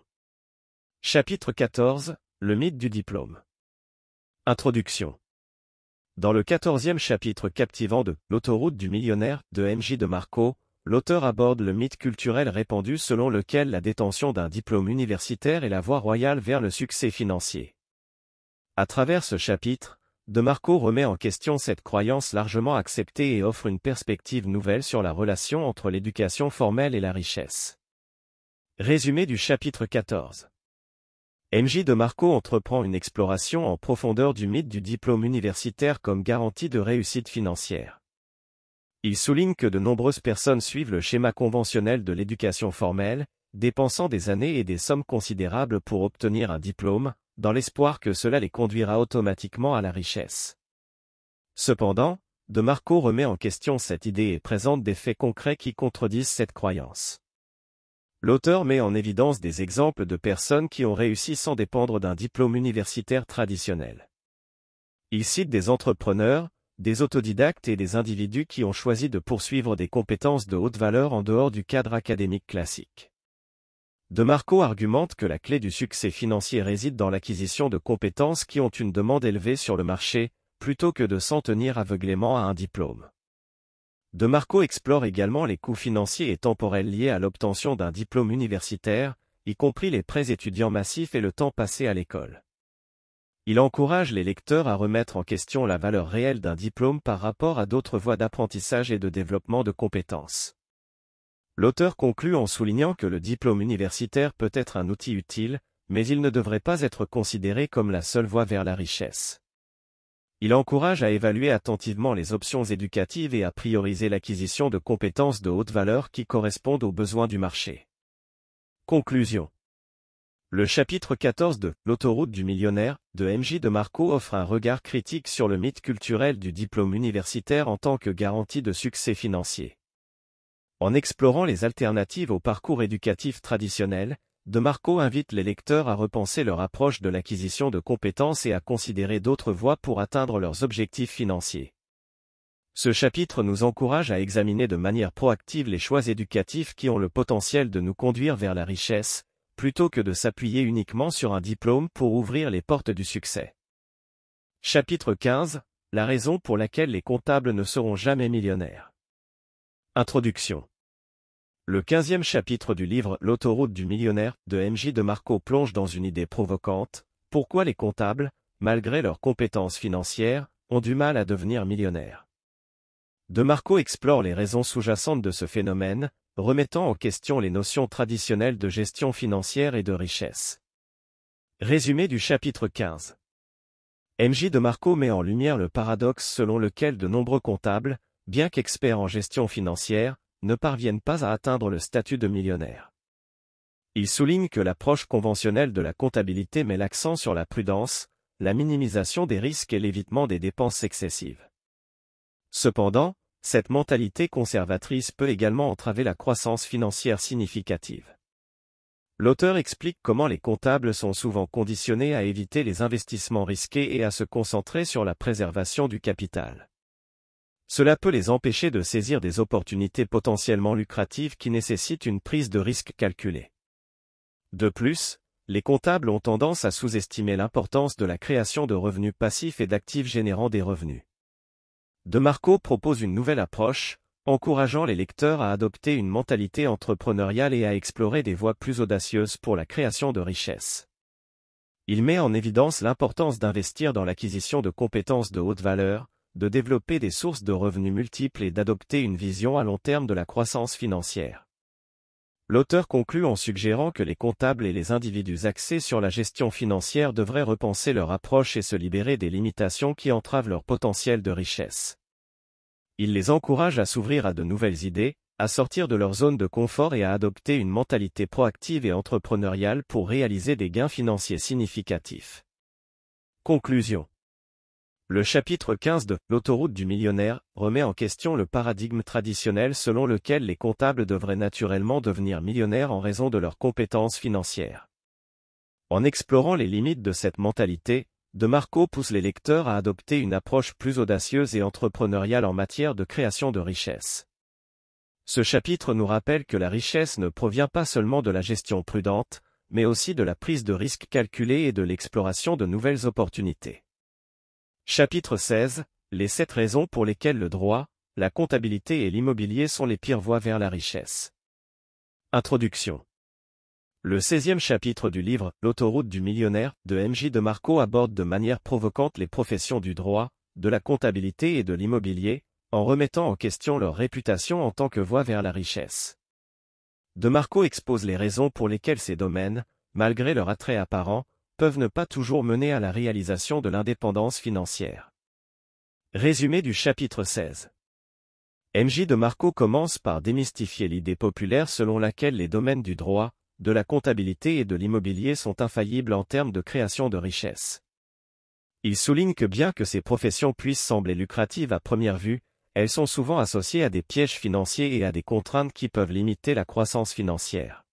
Chapitre 14. Le mythe du diplôme. Introduction. Dans le 14e chapitre captivant de « L'autoroute du millionnaire » de M.J. DeMarco, l'auteur aborde le mythe culturel répandu selon lequel la détention d'un diplôme universitaire est la voie royale vers le succès financier. À travers ce chapitre, DeMarco remet en question cette croyance largement acceptée et offre une perspective nouvelle sur la relation entre l'éducation formelle et la richesse. Résumé du chapitre 14. M.J. DeMarco entreprend une exploration en profondeur du mythe du diplôme universitaire comme garantie de réussite financière. Il souligne que de nombreuses personnes suivent le schéma conventionnel de l'éducation formelle, dépensant des années et des sommes considérables pour obtenir un diplôme, dans l'espoir que cela les conduira automatiquement à la richesse. Cependant, DeMarco remet en question cette idée et présente des faits concrets qui contredisent cette croyance. L'auteur met en évidence des exemples de personnes qui ont réussi sans dépendre d'un diplôme universitaire traditionnel. Il cite des entrepreneurs, des autodidactes et des individus qui ont choisi de poursuivre des compétences de haute valeur en dehors du cadre académique classique. DeMarco argumente que la clé du succès financier réside dans l'acquisition de compétences qui ont une demande élevée sur le marché, plutôt que de s'en tenir aveuglément à un diplôme. DeMarco explore également les coûts financiers et temporels liés à l'obtention d'un diplôme universitaire, y compris les prêts étudiants massifs et le temps passé à l'école. Il encourage les lecteurs à remettre en question la valeur réelle d'un diplôme par rapport à d'autres voies d'apprentissage et de développement de compétences. L'auteur conclut en soulignant que le diplôme universitaire peut être un outil utile, mais il ne devrait pas être considéré comme la seule voie vers la richesse. Il encourage à évaluer attentivement les options éducatives et à prioriser l'acquisition de compétences de haute valeur qui correspondent aux besoins du marché. Conclusion. Le chapitre 14 de « L'autoroute du millionnaire » de M.J. DeMarco offre un regard critique sur le mythe culturel du diplôme universitaire en tant que garantie de succès financier. En explorant les alternatives au parcours éducatif traditionnel, DeMarco invite les lecteurs à repenser leur approche de l'acquisition de compétences et à considérer d'autres voies pour atteindre leurs objectifs financiers. Ce chapitre nous encourage à examiner de manière proactive les choix éducatifs qui ont le potentiel de nous conduire vers la richesse, plutôt que de s'appuyer uniquement sur un diplôme pour ouvrir les portes du succès. Chapitre 15. La raison pour laquelle les comptables ne seront jamais millionnaires. Introduction. Le 15e chapitre du livre « L'autoroute du millionnaire » de M.J. DeMarco plonge dans une idée provocante: pourquoi les comptables, malgré leurs compétences financières, ont du mal à devenir millionnaires. DeMarco explore les raisons sous-jacentes de ce phénomène, remettant en question les notions traditionnelles de gestion financière et de richesse. Résumé du chapitre 15. M.J. DeMarco met en lumière le paradoxe selon lequel de nombreux comptables, bien qu'experts en gestion financière, ne parviennent pas à atteindre le statut de millionnaire. Il souligne que l'approche conventionnelle de la comptabilité met l'accent sur la prudence, la minimisation des risques et l'évitement des dépenses excessives. Cependant, cette mentalité conservatrice peut également entraver la croissance financière significative. L'auteur explique comment les comptables sont souvent conditionnés à éviter les investissements risqués et à se concentrer sur la préservation du capital. Cela peut les empêcher de saisir des opportunités potentiellement lucratives qui nécessitent une prise de risque calculée. De plus, les comptables ont tendance à sous-estimer l'importance de la création de revenus passifs et d'actifs générant des revenus. DeMarco propose une nouvelle approche, encourageant les lecteurs à adopter une mentalité entrepreneuriale et à explorer des voies plus audacieuses pour la création de richesses. Il met en évidence l'importance d'investir dans l'acquisition de compétences de haute valeur, de développer des sources de revenus multiples et d'adopter une vision à long terme de la croissance financière. L'auteur conclut en suggérant que les comptables et les individus axés sur la gestion financière devraient repenser leur approche et se libérer des limitations qui entravent leur potentiel de richesse. Il les encourage à s'ouvrir à de nouvelles idées, à sortir de leur zone de confort et à adopter une mentalité proactive et entrepreneuriale pour réaliser des gains financiers significatifs. Conclusion. Le chapitre 15 de « L'autoroute du millionnaire » remet en question le paradigme traditionnel selon lequel les comptables devraient naturellement devenir millionnaires en raison de leurs compétences financières. En explorant les limites de cette mentalité, DeMarco pousse les lecteurs à adopter une approche plus audacieuse et entrepreneuriale en matière de création de richesse. Ce chapitre nous rappelle que la richesse ne provient pas seulement de la gestion prudente, mais aussi de la prise de risque calculée et de l'exploration de nouvelles opportunités. Chapitre 16. Les 7 raisons pour lesquelles le droit, la comptabilité et l'immobilier sont les pires voies vers la richesse. Introduction. Le 16e chapitre du livre « L'autoroute du millionnaire » de M.J. DeMarco aborde de manière provocante les professions du droit, de la comptabilité et de l'immobilier, en remettant en question leur réputation en tant que voie vers la richesse. DeMarco expose les raisons pour lesquelles ces domaines, malgré leur attrait apparent, peuvent ne pas toujours mener à la réalisation de l'indépendance financière. Résumé du chapitre 16. M.J. DeMarco commence par démystifier l'idée populaire selon laquelle les domaines du droit, de la comptabilité et de l'immobilier sont infaillibles en termes de création de richesse. Il souligne que bien que ces professions puissent sembler lucratives à première vue, elles sont souvent associées à des pièges financiers et à des contraintes qui peuvent limiter la croissance financière.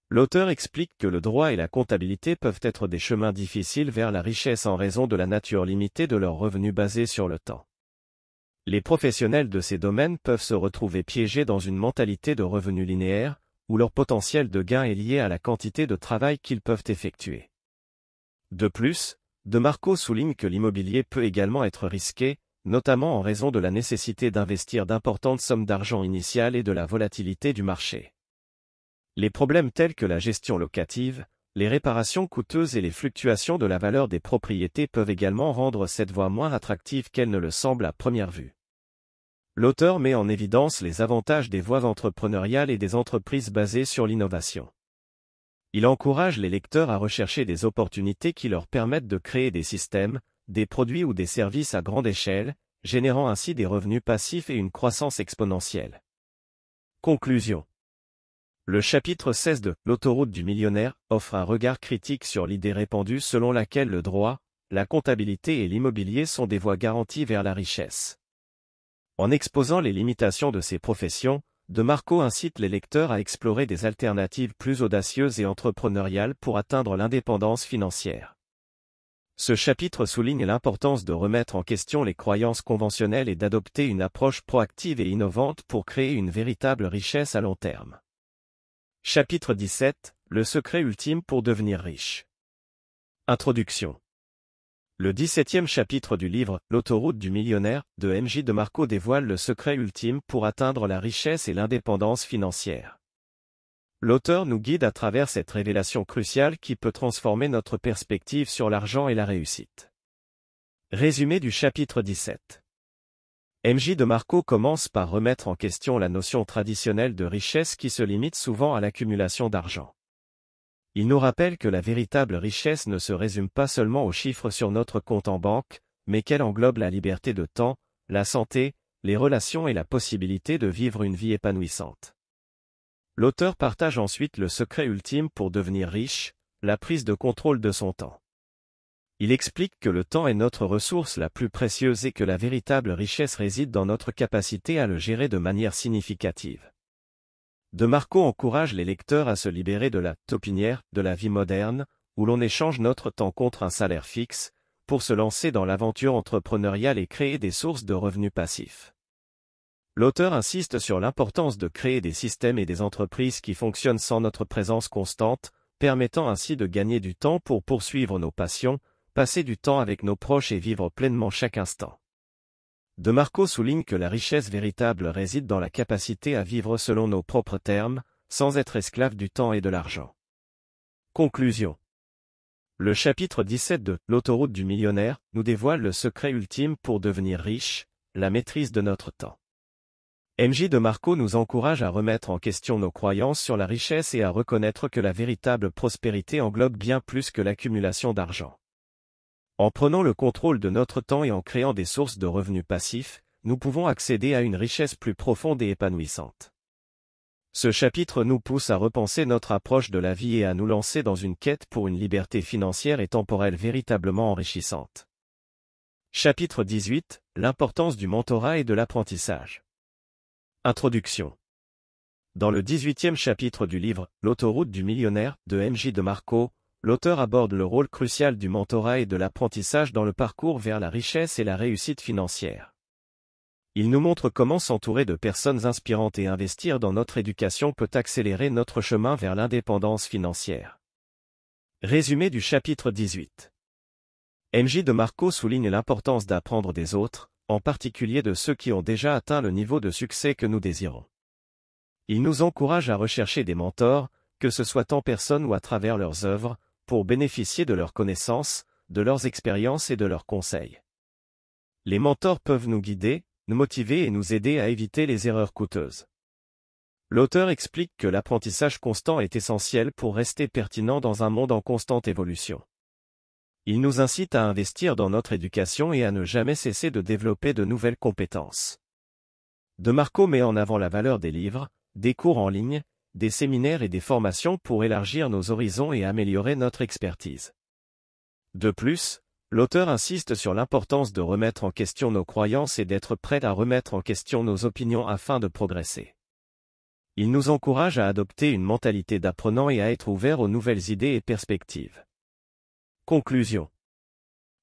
L'auteur explique que le droit et la comptabilité peuvent être des chemins difficiles vers la richesse en raison de la nature limitée de leurs revenus basés sur le temps. Les professionnels de ces domaines peuvent se retrouver piégés dans une mentalité de revenus linéaires, où leur potentiel de gain est lié à la quantité de travail qu'ils peuvent effectuer. De plus, DeMarco souligne que l'immobilier peut également être risqué, notamment en raison de la nécessité d'investir d'importantes sommes d'argent initiales et de la volatilité du marché. Les problèmes tels que la gestion locative, les réparations coûteuses et les fluctuations de la valeur des propriétés peuvent également rendre cette voie moins attractive qu'elle ne le semble à première vue. L'auteur met en évidence les avantages des voies entrepreneuriales et des entreprises basées sur l'innovation. Il encourage les lecteurs à rechercher des opportunités qui leur permettent de créer des systèmes, des produits ou des services à grande échelle, générant ainsi des revenus passifs et une croissance exponentielle. Conclusion. Le chapitre 16 de L'autoroute du millionnaire offre un regard critique sur l'idée répandue selon laquelle le droit, la comptabilité et l'immobilier sont des voies garanties vers la richesse. En exposant les limitations de ces professions, De Marco incite les lecteurs à explorer des alternatives plus audacieuses et entrepreneuriales pour atteindre l'indépendance financière. Ce chapitre souligne l'importance de remettre en question les croyances conventionnelles et d'adopter une approche proactive et innovante pour créer une véritable richesse à long terme. Chapitre 17 – Le secret ultime pour devenir riche. Introduction. Le 17e chapitre du livre « L'autoroute du millionnaire » de M.J. De Marco dévoile le secret ultime pour atteindre la richesse et l'indépendance financière. L'auteur nous guide à travers cette révélation cruciale qui peut transformer notre perspective sur l'argent et la réussite. Résumé du chapitre 17. M.J. De Marco commence par remettre en question la notion traditionnelle de richesse qui se limite souvent à l'accumulation d'argent. Il nous rappelle que la véritable richesse ne se résume pas seulement aux chiffres sur notre compte en banque, mais qu'elle englobe la liberté de temps, la santé, les relations et la possibilité de vivre une vie épanouissante. L'auteur partage ensuite le secret ultime pour devenir riche, la prise de contrôle de son temps. Il explique que le temps est notre ressource la plus précieuse et que la véritable richesse réside dans notre capacité à le gérer de manière significative. De Marco encourage les lecteurs à se libérer de la taupinière de la vie moderne, où l'on échange notre temps contre un salaire fixe, pour se lancer dans l'aventure entrepreneuriale et créer des sources de revenus passifs. L'auteur insiste sur l'importance de créer des systèmes et des entreprises qui fonctionnent sans notre présence constante, permettant ainsi de gagner du temps pour poursuivre nos passions, passer du temps avec nos proches et vivre pleinement chaque instant. De Marco souligne que la richesse véritable réside dans la capacité à vivre selon nos propres termes, sans être esclave du temps et de l'argent. Conclusion. Le chapitre 17 de L'autoroute du millionnaire nous dévoile le secret ultime pour devenir riche, la maîtrise de notre temps. M.J. De Marco nous encourage à remettre en question nos croyances sur la richesse et à reconnaître que la véritable prospérité englobe bien plus que l'accumulation d'argent. En prenant le contrôle de notre temps et en créant des sources de revenus passifs, nous pouvons accéder à une richesse plus profonde et épanouissante. Ce chapitre nous pousse à repenser notre approche de la vie et à nous lancer dans une quête pour une liberté financière et temporelle véritablement enrichissante. Chapitre 18 – L'importance du mentorat et de l'apprentissage. Introduction. Dans le 18e chapitre du livre « L'autoroute du millionnaire » de M.J. De Marco, l'auteur aborde le rôle crucial du mentorat et de l'apprentissage dans le parcours vers la richesse et la réussite financière. Il nous montre comment s'entourer de personnes inspirantes et investir dans notre éducation peut accélérer notre chemin vers l'indépendance financière. Résumé du chapitre 18. M.J. De Marco souligne l'importance d'apprendre des autres, en particulier de ceux qui ont déjà atteint le niveau de succès que nous désirons. Il nous encourage à rechercher des mentors, que ce soit en personne ou à travers leurs œuvres, pour bénéficier de leurs connaissances, de leurs expériences et de leurs conseils. Les mentors peuvent nous guider, nous motiver et nous aider à éviter les erreurs coûteuses. L'auteur explique que l'apprentissage constant est essentiel pour rester pertinent dans un monde en constante évolution. Il nous incite à investir dans notre éducation et à ne jamais cesser de développer de nouvelles compétences. De Marco met en avant la valeur des livres, des cours en ligne, des séminaires et des formations pour élargir nos horizons et améliorer notre expertise. De plus, l'auteur insiste sur l'importance de remettre en question nos croyances et d'être prêt à remettre en question nos opinions afin de progresser. Il nous encourage à adopter une mentalité d'apprenant et à être ouvert aux nouvelles idées et perspectives. Conclusion.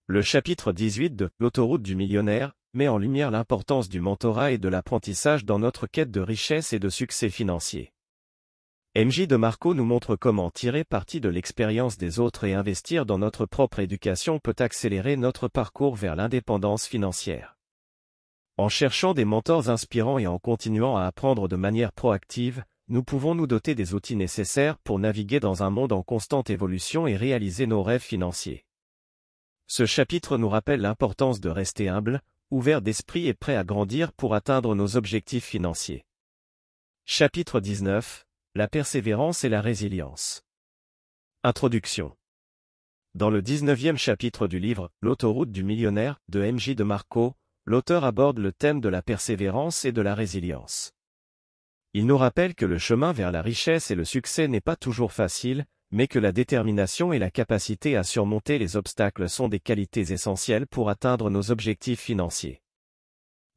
Le chapitre 18 de L'autoroute du millionnaire met en lumière l'importance du mentorat et de l'apprentissage dans notre quête de richesse et de succès financier. M.J. De Marco nous montre comment tirer parti de l'expérience des autres et investir dans notre propre éducation peut accélérer notre parcours vers l'indépendance financière. En cherchant des mentors inspirants et en continuant à apprendre de manière proactive, nous pouvons nous doter des outils nécessaires pour naviguer dans un monde en constante évolution et réaliser nos rêves financiers. Ce chapitre nous rappelle l'importance de rester humble, ouvert d'esprit et prêt à grandir pour atteindre nos objectifs financiers. Chapitre 19. La persévérance et la résilience. Introduction. Dans le 19e chapitre du livre « L'autoroute du millionnaire » de M.J. DeMarco, l'auteur aborde le thème de la persévérance et de la résilience. Il nous rappelle que le chemin vers la richesse et le succès n'est pas toujours facile, mais que la détermination et la capacité à surmonter les obstacles sont des qualités essentielles pour atteindre nos objectifs financiers.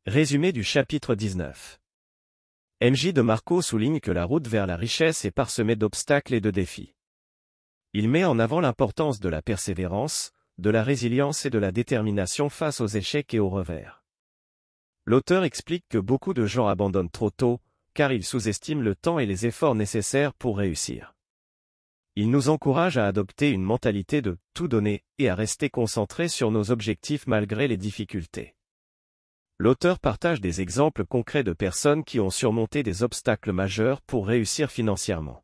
Résumé du chapitre 19. M.J. DeMarco souligne que la route vers la richesse est parsemée d'obstacles et de défis. Il met en avant l'importance de la persévérance, de la résilience et de la détermination face aux échecs et aux revers. L'auteur explique que beaucoup de gens abandonnent trop tôt, car ils sous-estiment le temps et les efforts nécessaires pour réussir. Il nous encourage à adopter une mentalité de « tout donner » et à rester concentrés sur nos objectifs malgré les difficultés. L'auteur partage des exemples concrets de personnes qui ont surmonté des obstacles majeurs pour réussir financièrement.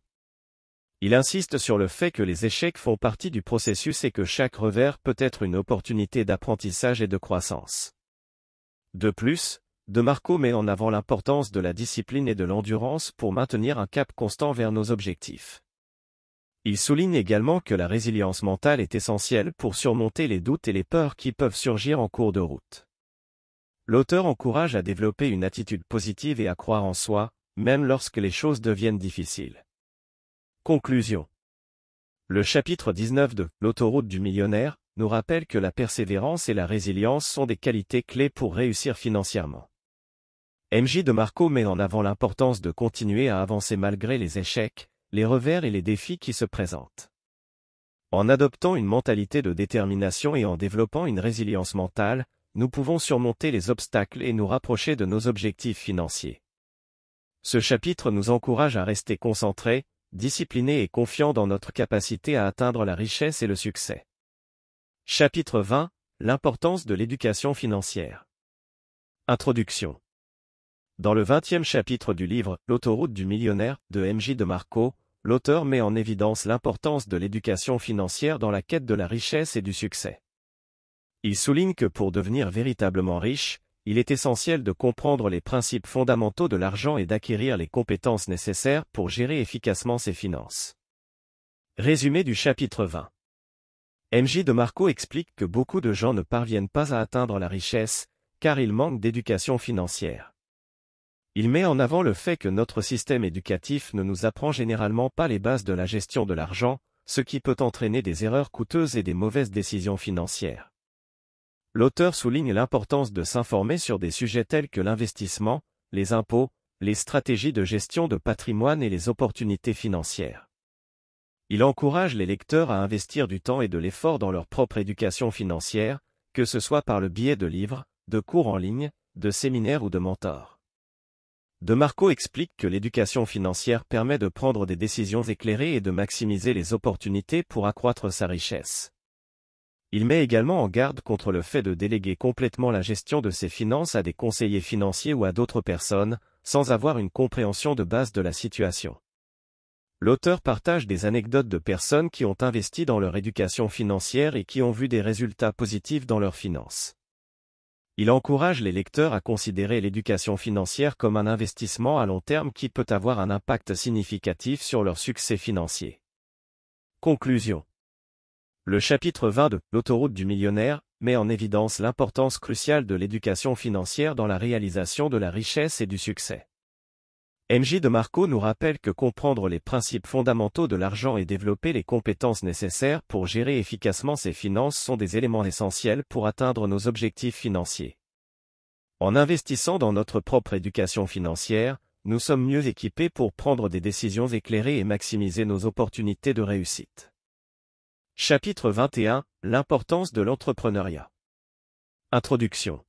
Il insiste sur le fait que les échecs font partie du processus et que chaque revers peut être une opportunité d'apprentissage et de croissance. De plus, DeMarco met en avant l'importance de la discipline et de l'endurance pour maintenir un cap constant vers nos objectifs. Il souligne également que la résilience mentale est essentielle pour surmonter les doutes et les peurs qui peuvent surgir en cours de route. L'auteur encourage à développer une attitude positive et à croire en soi, même lorsque les choses deviennent difficiles. Conclusion. Le chapitre 19 de « L'autoroute du millionnaire » nous rappelle que la persévérance et la résilience sont des qualités clés pour réussir financièrement. M.J. DeMarco met en avant l'importance de continuer à avancer malgré les échecs, les revers et les défis qui se présentent. En adoptant une mentalité de détermination et en développant une résilience mentale, nous pouvons surmonter les obstacles et nous rapprocher de nos objectifs financiers. Ce chapitre nous encourage à rester concentrés, disciplinés et confiants dans notre capacité à atteindre la richesse et le succès. Chapitre 20. L'importance de l'éducation financière. Introduction. Dans le 20e chapitre du livre « L'autoroute du millionnaire » de M.J. DeMarco, l'auteur met en évidence l'importance de l'éducation financière dans la quête de la richesse et du succès. Il souligne que pour devenir véritablement riche, il est essentiel de comprendre les principes fondamentaux de l'argent et d'acquérir les compétences nécessaires pour gérer efficacement ses finances. Résumé du chapitre 20. M.J. DeMarco explique que beaucoup de gens ne parviennent pas à atteindre la richesse, car ils manquent d'éducation financière. Il met en avant le fait que notre système éducatif ne nous apprend généralement pas les bases de la gestion de l'argent, ce qui peut entraîner des erreurs coûteuses et des mauvaises décisions financières. L'auteur souligne l'importance de s'informer sur des sujets tels que l'investissement, les impôts, les stratégies de gestion de patrimoine et les opportunités financières. Il encourage les lecteurs à investir du temps et de l'effort dans leur propre éducation financière, que ce soit par le biais de livres, de cours en ligne, de séminaires ou de mentors. DeMarco explique que l'éducation financière permet de prendre des décisions éclairées et de maximiser les opportunités pour accroître sa richesse. Il met également en garde contre le fait de déléguer complètement la gestion de ses finances à des conseillers financiers ou à d'autres personnes, sans avoir une compréhension de base de la situation. L'auteur partage des anecdotes de personnes qui ont investi dans leur éducation financière et qui ont vu des résultats positifs dans leurs finances. Il encourage les lecteurs à considérer l'éducation financière comme un investissement à long terme qui peut avoir un impact significatif sur leur succès financier. Conclusion. Le chapitre 20 de « L'autoroute du millionnaire » met en évidence l'importance cruciale de l'éducation financière dans la réalisation de la richesse et du succès. M.J. DeMarco nous rappelle que comprendre les principes fondamentaux de l'argent et développer les compétences nécessaires pour gérer efficacement ses finances sont des éléments essentiels pour atteindre nos objectifs financiers. En investissant dans notre propre éducation financière, nous sommes mieux équipés pour prendre des décisions éclairées et maximiser nos opportunités de réussite. Chapitre 21. L'importance de l'entrepreneuriat. Introduction.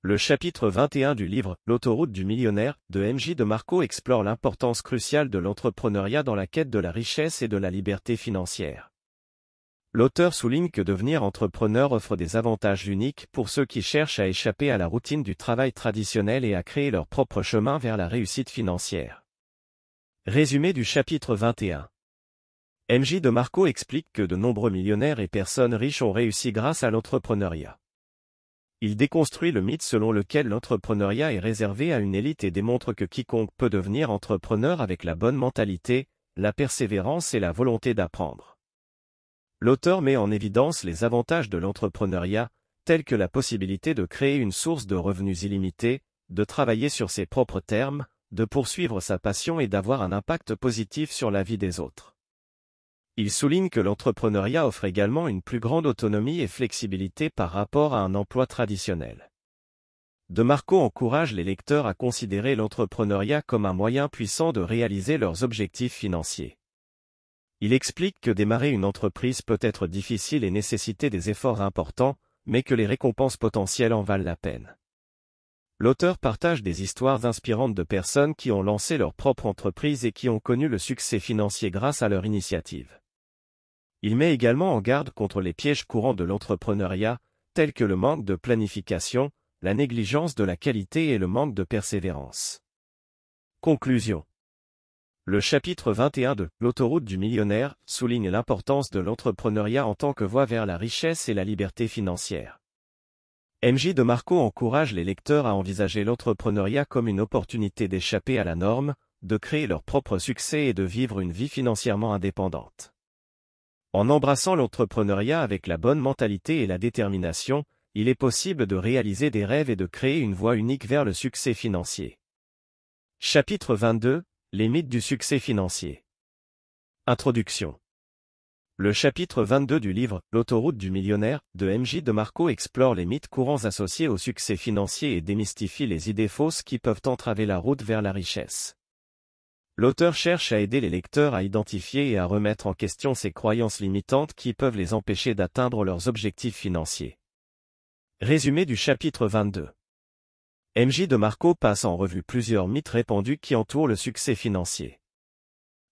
Le chapitre 21 du livre « L'autoroute du millionnaire » de M.J. DeMarco explore l'importance cruciale de l'entrepreneuriat dans la quête de la richesse et de la liberté financière. L'auteur souligne que devenir entrepreneur offre des avantages uniques pour ceux qui cherchent à échapper à la routine du travail traditionnel et à créer leur propre chemin vers la réussite financière. Résumé du chapitre 21. MJ DeMarco explique que de nombreux millionnaires et personnes riches ont réussi grâce à l'entrepreneuriat. Il déconstruit le mythe selon lequel l'entrepreneuriat est réservé à une élite et démontre que quiconque peut devenir entrepreneur avec la bonne mentalité, la persévérance et la volonté d'apprendre. L'auteur met en évidence les avantages de l'entrepreneuriat, tels que la possibilité de créer une source de revenus illimitée, de travailler sur ses propres termes, de poursuivre sa passion et d'avoir un impact positif sur la vie des autres. Il souligne que l'entrepreneuriat offre également une plus grande autonomie et flexibilité par rapport à un emploi traditionnel. DeMarco encourage les lecteurs à considérer l'entrepreneuriat comme un moyen puissant de réaliser leurs objectifs financiers. Il explique que démarrer une entreprise peut être difficile et nécessiter des efforts importants, mais que les récompenses potentielles en valent la peine. L'auteur partage des histoires inspirantes de personnes qui ont lancé leur propre entreprise et qui ont connu le succès financier grâce à leur initiative. Il met également en garde contre les pièges courants de l'entrepreneuriat, tels que le manque de planification, la négligence de la qualité et le manque de persévérance. Conclusion. Le chapitre 21 de L'autoroute du millionnaire souligne l'importance de l'entrepreneuriat en tant que voie vers la richesse et la liberté financière. MJ DeMarco encourage les lecteurs à envisager l'entrepreneuriat comme une opportunité d'échapper à la norme, de créer leur propre succès et de vivre une vie financièrement indépendante. En embrassant l'entrepreneuriat avec la bonne mentalité et la détermination, il est possible de réaliser des rêves et de créer une voie unique vers le succès financier. Chapitre 22. Les mythes du succès financier. Introduction. Le chapitre 22 du livre « L'autoroute du millionnaire » de MJ DeMarco explore les mythes courants associés au succès financier et démystifie les idées fausses qui peuvent entraver la route vers la richesse. L'auteur cherche à aider les lecteurs à identifier et à remettre en question ces croyances limitantes qui peuvent les empêcher d'atteindre leurs objectifs financiers. Résumé du chapitre 22. MJ DeMarco passe en revue plusieurs mythes répandus qui entourent le succès financier.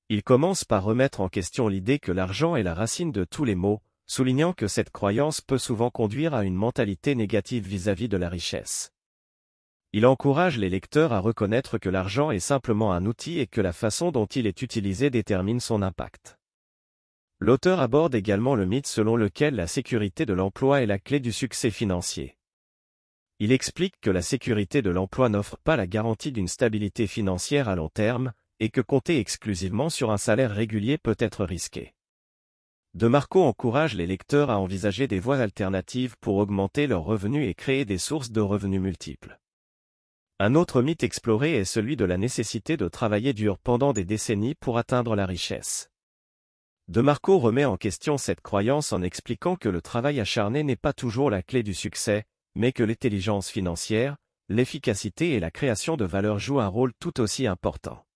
Il commence par remettre en question l'idée que l'argent est la racine de tous les maux, soulignant que cette croyance peut souvent conduire à une mentalité négative vis-à-vis de la richesse. Il encourage les lecteurs à reconnaître que l'argent est simplement un outil et que la façon dont il est utilisé détermine son impact. L'auteur aborde également le mythe selon lequel la sécurité de l'emploi est la clé du succès financier. Il explique que la sécurité de l'emploi n'offre pas la garantie d'une stabilité financière à long terme, et que compter exclusivement sur un salaire régulier peut être risqué. DeMarco encourage les lecteurs à envisager des voies alternatives pour augmenter leurs revenus et créer des sources de revenus multiples. Un autre mythe exploré est celui de la nécessité de travailler dur pendant des décennies pour atteindre la richesse. DeMarco remet en question cette croyance en expliquant que le travail acharné n'est pas toujours la clé du succès, mais que l'intelligence financière, l'efficacité et la création de valeur jouent un rôle tout aussi important.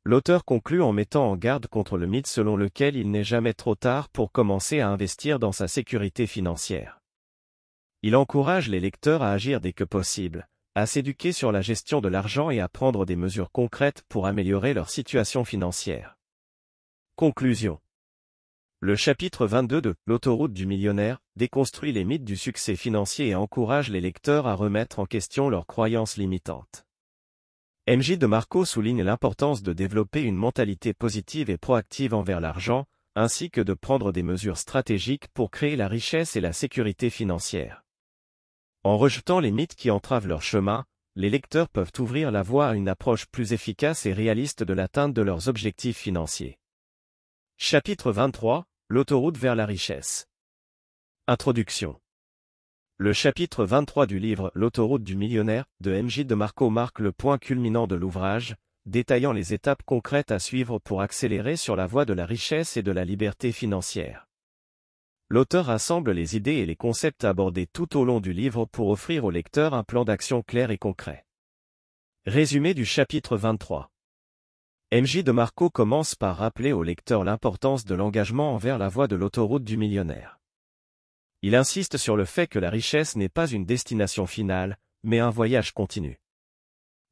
L'auteur conclut en mettant en garde contre le mythe selon lequel il n'est jamais trop tard pour commencer à investir dans sa sécurité financière. Il encourage les lecteurs à agir dès que possible, à s'éduquer sur la gestion de l'argent et à prendre des mesures concrètes pour améliorer leur situation financière. Conclusion. Le chapitre 22 de L'autoroute du millionnaire déconstruit les mythes du succès financier et encourage les lecteurs à remettre en question leurs croyances limitantes. MJ DeMarco souligne l'importance de développer une mentalité positive et proactive envers l'argent, ainsi que de prendre des mesures stratégiques pour créer la richesse et la sécurité financière. En rejetant les mythes qui entravent leur chemin, les lecteurs peuvent ouvrir la voie à une approche plus efficace et réaliste de l'atteinte de leurs objectifs financiers. Chapitre 23. L'autoroute vers la richesse. Introduction. Le chapitre 23 du livre L'autoroute du millionnaire de MJ DeMarco marque le point culminant de l'ouvrage, détaillant les étapes concrètes à suivre pour accélérer sur la voie de la richesse et de la liberté financière. L'auteur rassemble les idées et les concepts abordés tout au long du livre pour offrir au lecteur un plan d'action clair et concret. Résumé du chapitre 23. MJ DeMarco commence par rappeler au lecteur l'importance de l'engagement envers la voie de l'autoroute du millionnaire. Il insiste sur le fait que la richesse n'est pas une destination finale, mais un voyage continu.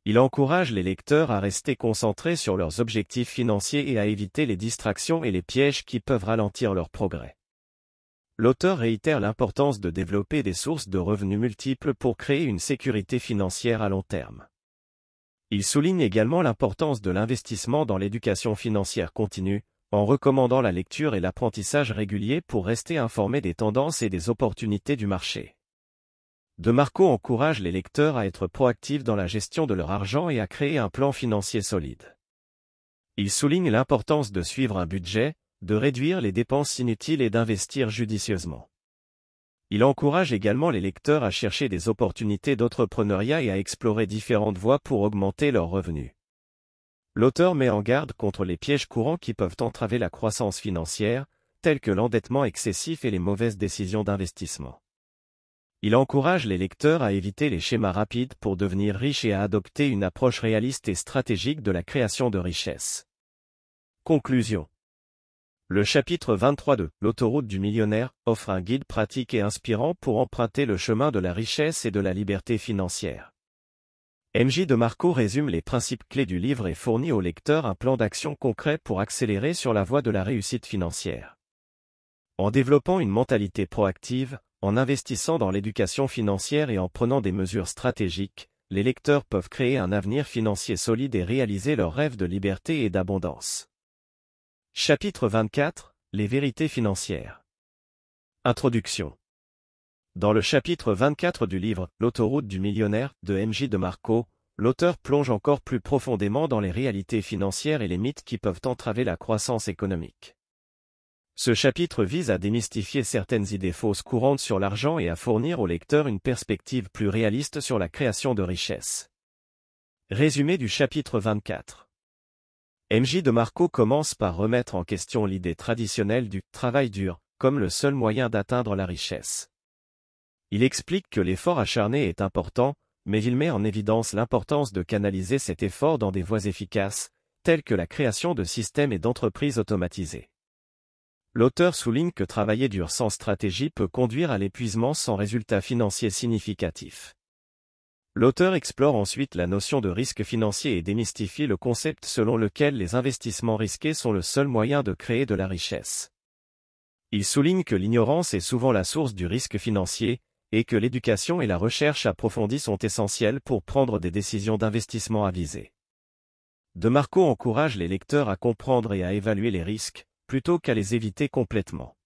Il encourage les lecteurs à rester concentrés sur leurs objectifs financiers et à éviter les distractions et les pièges qui peuvent ralentir leur progrès. L'auteur réitère l'importance de développer des sources de revenus multiples pour créer une sécurité financière à long terme. Il souligne également l'importance de l'investissement dans l'éducation financière continue, en recommandant la lecture et l'apprentissage régulier pour rester informé des tendances et des opportunités du marché. DeMarco encourage les lecteurs à être proactifs dans la gestion de leur argent et à créer un plan financier solide. Il souligne l'importance de suivre un budget, de réduire les dépenses inutiles et d'investir judicieusement. Il encourage également les lecteurs à chercher des opportunités d'entrepreneuriat et à explorer différentes voies pour augmenter leurs revenus. L'auteur met en garde contre les pièges courants qui peuvent entraver la croissance financière, tels que l'endettement excessif et les mauvaises décisions d'investissement. Il encourage les lecteurs à éviter les schémas rapides pour devenir riches et à adopter une approche réaliste et stratégique de la création de richesses. Conclusion. Le chapitre 23 de L'autoroute du millionnaire offre un guide pratique et inspirant pour emprunter le chemin de la richesse et de la liberté financière. MJ DeMarco résume les principes clés du livre et fournit au lecteur un plan d'action concret pour accélérer sur la voie de la réussite financière. En développant une mentalité proactive, en investissant dans l'éducation financière et en prenant des mesures stratégiques, les lecteurs peuvent créer un avenir financier solide et réaliser leurs rêves de liberté et d'abondance. Chapitre 24 – Les vérités financières. Introduction. Dans le chapitre 24 du livre « L'autoroute du millionnaire » de MJ DeMarco, l'auteur plonge encore plus profondément dans les réalités financières et les mythes qui peuvent entraver la croissance économique. Ce chapitre vise à démystifier certaines idées fausses courantes sur l'argent et à fournir au lecteur une perspective plus réaliste sur la création de richesses. Résumé du chapitre 24. MJ DeMarco commence par remettre en question l'idée traditionnelle du « travail dur » comme le seul moyen d'atteindre la richesse. Il explique que l'effort acharné est important, mais il met en évidence l'importance de canaliser cet effort dans des voies efficaces, telles que la création de systèmes et d'entreprises automatisées. L'auteur souligne que travailler dur sans stratégie peut conduire à l'épuisement sans résultat financier significatif. L'auteur explore ensuite la notion de risque financier et démystifie le concept selon lequel les investissements risqués sont le seul moyen de créer de la richesse. Il souligne que l'ignorance est souvent la source du risque financier, et que l'éducation et la recherche approfondie sont essentielles pour prendre des décisions d'investissement avisées. DeMarco encourage les lecteurs à comprendre et à évaluer les risques, plutôt qu'à les éviter complètement.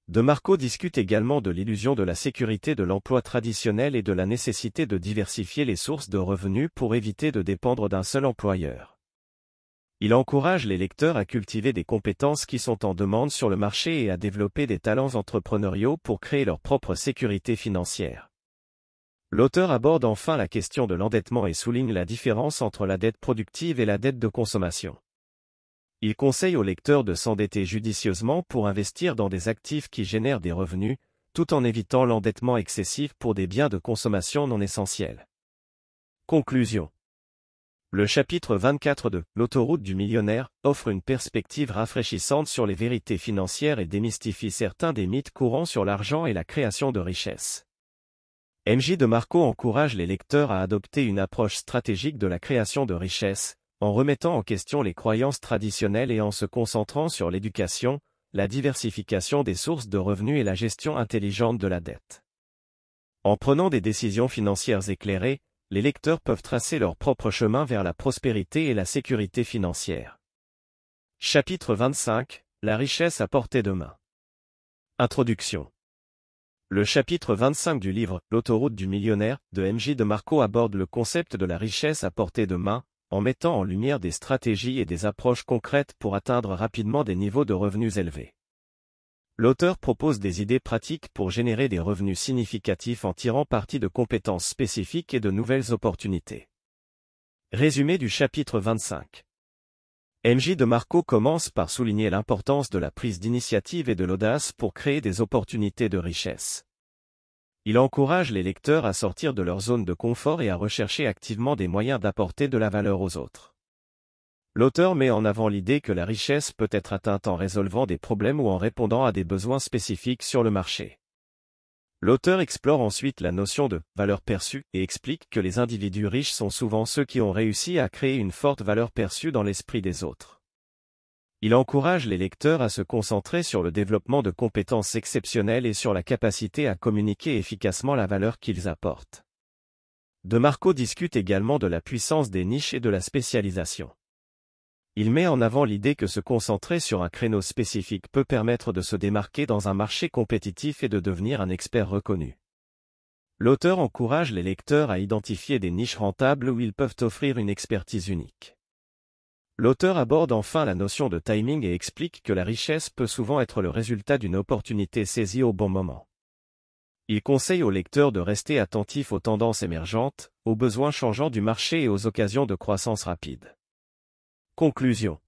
DeMarco discute également de l'illusion de la sécurité de l'emploi traditionnel et de la nécessité de diversifier les sources de revenus pour éviter de dépendre d'un seul employeur. Il encourage les lecteurs à cultiver des compétences qui sont en demande sur le marché et à développer des talents entrepreneuriaux pour créer leur propre sécurité financière. L'auteur aborde enfin la question de l'endettement et souligne la différence entre la dette productive et la dette de consommation. Il conseille aux lecteurs de s'endetter judicieusement pour investir dans des actifs qui génèrent des revenus, tout en évitant l'endettement excessif pour des biens de consommation non essentiels. Conclusion. Le chapitre 24 de L'autoroute du millionnaire offre une perspective rafraîchissante sur les vérités financières et démystifie certains des mythes courants sur l'argent et la création de richesses. MJ DeMarco encourage les lecteurs à adopter une approche stratégique de la création de richesses, en remettant en question les croyances traditionnelles et en se concentrant sur l'éducation, la diversification des sources de revenus et la gestion intelligente de la dette. En prenant des décisions financières éclairées, les lecteurs peuvent tracer leur propre chemin vers la prospérité et la sécurité financière. Chapitre 25 – La richesse à portée de main. Introduction. Le chapitre 25 du livre « L'autoroute du millionnaire » de MJ DeMarco aborde le concept de la richesse à portée de main, en mettant en lumière des stratégies et des approches concrètes pour atteindre rapidement des niveaux de revenus élevés. L'auteur propose des idées pratiques pour générer des revenus significatifs en tirant parti de compétences spécifiques et de nouvelles opportunités. Résumé du chapitre 25. MJ DeMarco commence par souligner l'importance de la prise d'initiative et de l'audace pour créer des opportunités de richesse. Il encourage les lecteurs à sortir de leur zone de confort et à rechercher activement des moyens d'apporter de la valeur aux autres. L'auteur met en avant l'idée que la richesse peut être atteinte en résolvant des problèmes ou en répondant à des besoins spécifiques sur le marché. L'auteur explore ensuite la notion de « valeur perçue » et explique que les individus riches sont souvent ceux qui ont réussi à créer une forte valeur perçue dans l'esprit des autres. Il encourage les lecteurs à se concentrer sur le développement de compétences exceptionnelles et sur la capacité à communiquer efficacement la valeur qu'ils apportent. De Marco discute également de la puissance des niches et de la spécialisation. Il met en avant l'idée que se concentrer sur un créneau spécifique peut permettre de se démarquer dans un marché compétitif et de devenir un expert reconnu. L'auteur encourage les lecteurs à identifier des niches rentables où ils peuvent offrir une expertise unique. L'auteur aborde enfin la notion de timing et explique que la richesse peut souvent être le résultat d'une opportunité saisie au bon moment. Il conseille aux lecteurs de rester attentifs aux tendances émergentes, aux besoins changeants du marché et aux occasions de croissance rapide. Conclusion.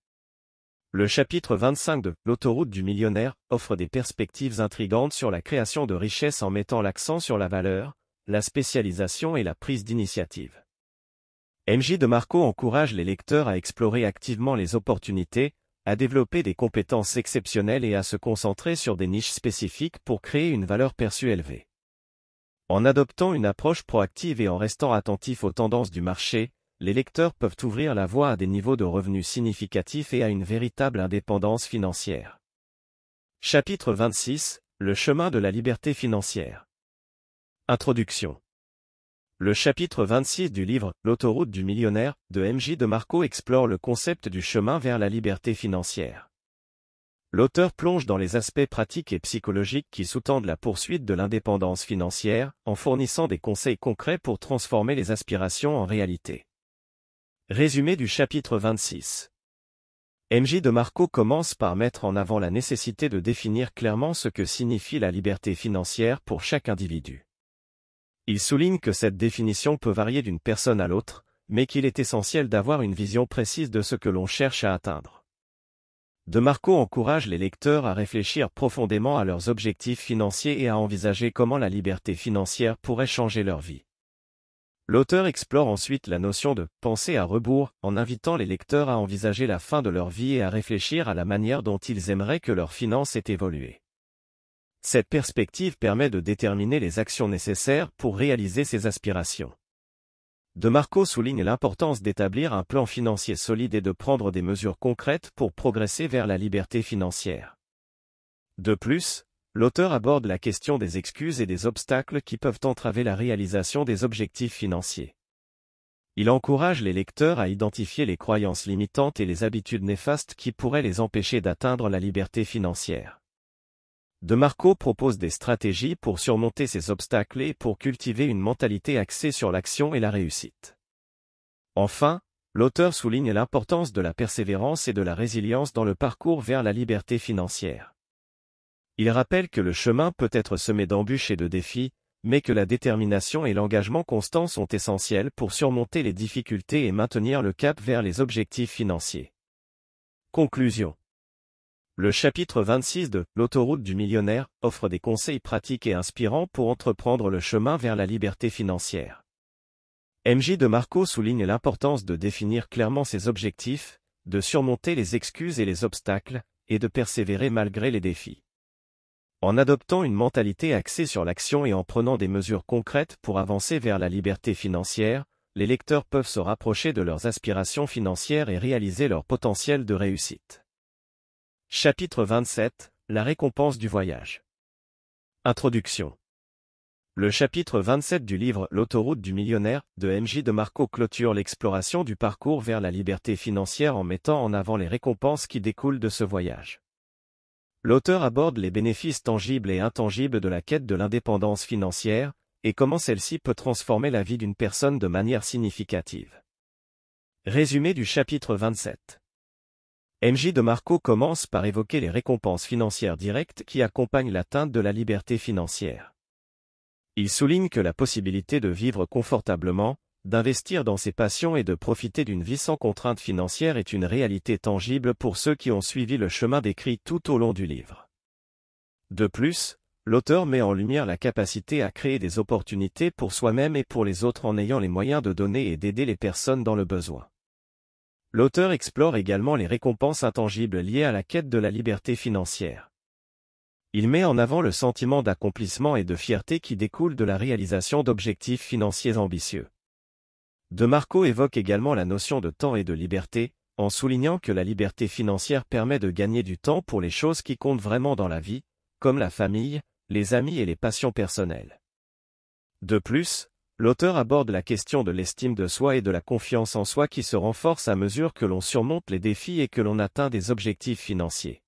Le chapitre 25 de L'autoroute du millionnaire offre des perspectives intrigantes sur la création de richesses en mettant l'accent sur la valeur, la spécialisation et la prise d'initiative. MJ de Marco encourage les lecteurs à explorer activement les opportunités, à développer des compétences exceptionnelles et à se concentrer sur des niches spécifiques pour créer une valeur perçue élevée. En adoptant une approche proactive et en restant attentifs aux tendances du marché, les lecteurs peuvent ouvrir la voie à des niveaux de revenus significatifs et à une véritable indépendance financière. Chapitre 26 – Le chemin de la liberté financière. Introduction. Le chapitre 26 du livre « L'autoroute du millionnaire » de MJ de Marco explore le concept du chemin vers la liberté financière. L'auteur plonge dans les aspects pratiques et psychologiques qui sous-tendent la poursuite de l'indépendance financière, en fournissant des conseils concrets pour transformer les aspirations en réalité. Résumé du chapitre 26. MJ de Marco commence par mettre en avant la nécessité de définir clairement ce que signifie la liberté financière pour chaque individu. Il souligne que cette définition peut varier d'une personne à l'autre, mais qu'il est essentiel d'avoir une vision précise de ce que l'on cherche à atteindre. De Marco encourage les lecteurs à réfléchir profondément à leurs objectifs financiers et à envisager comment la liberté financière pourrait changer leur vie. L'auteur explore ensuite la notion de « pensée à rebours » en invitant les lecteurs à envisager la fin de leur vie et à réfléchir à la manière dont ils aimeraient que leurs finances aient évolué. Cette perspective permet de déterminer les actions nécessaires pour réaliser ces aspirations. De Marco souligne l'importance d'établir un plan financier solide et de prendre des mesures concrètes pour progresser vers la liberté financière. De plus, l'auteur aborde la question des excuses et des obstacles qui peuvent entraver la réalisation des objectifs financiers. Il encourage les lecteurs à identifier les croyances limitantes et les habitudes néfastes qui pourraient les empêcher d'atteindre la liberté financière. De Marco propose des stratégies pour surmonter ces obstacles et pour cultiver une mentalité axée sur l'action et la réussite. Enfin, l'auteur souligne l'importance de la persévérance et de la résilience dans le parcours vers la liberté financière. Il rappelle que le chemin peut être semé d'embûches et de défis, mais que la détermination et l'engagement constant sont essentiels pour surmonter les difficultés et maintenir le cap vers les objectifs financiers. Conclusion. Le chapitre 26 de « L'autoroute du millionnaire » offre des conseils pratiques et inspirants pour entreprendre le chemin vers la liberté financière. MJ de Marco souligne l'importance de définir clairement ses objectifs, de surmonter les excuses et les obstacles, et de persévérer malgré les défis. En adoptant une mentalité axée sur l'action et en prenant des mesures concrètes pour avancer vers la liberté financière, les lecteurs peuvent se rapprocher de leurs aspirations financières et réaliser leur potentiel de réussite. Chapitre 27 – La récompense du voyage. Introduction. Le chapitre 27 du livre « L'autoroute du millionnaire » de MJ de Marco clôture l'exploration du parcours vers la liberté financière en mettant en avant les récompenses qui découlent de ce voyage. L'auteur aborde les bénéfices tangibles et intangibles de la quête de l'indépendance financière, et comment celle-ci peut transformer la vie d'une personne de manière significative. Résumé du chapitre 27. MJ de Marco commence par évoquer les récompenses financières directes qui accompagnent l'atteinte de la liberté financière. Il souligne que la possibilité de vivre confortablement, d'investir dans ses passions et de profiter d'une vie sans contraintes financières est une réalité tangible pour ceux qui ont suivi le chemin décrit tout au long du livre. De plus, l'auteur met en lumière la capacité à créer des opportunités pour soi-même et pour les autres en ayant les moyens de donner et d'aider les personnes dans le besoin. L'auteur explore également les récompenses intangibles liées à la quête de la liberté financière. Il met en avant le sentiment d'accomplissement et de fierté qui découle de la réalisation d'objectifs financiers ambitieux. De Marco évoque également la notion de temps et de liberté, en soulignant que la liberté financière permet de gagner du temps pour les choses qui comptent vraiment dans la vie, comme la famille, les amis et les passions personnelles. De plus, l'auteur aborde la question de l'estime de soi et de la confiance en soi qui se renforce à mesure que l'on surmonte les défis et que l'on atteint des objectifs financiers.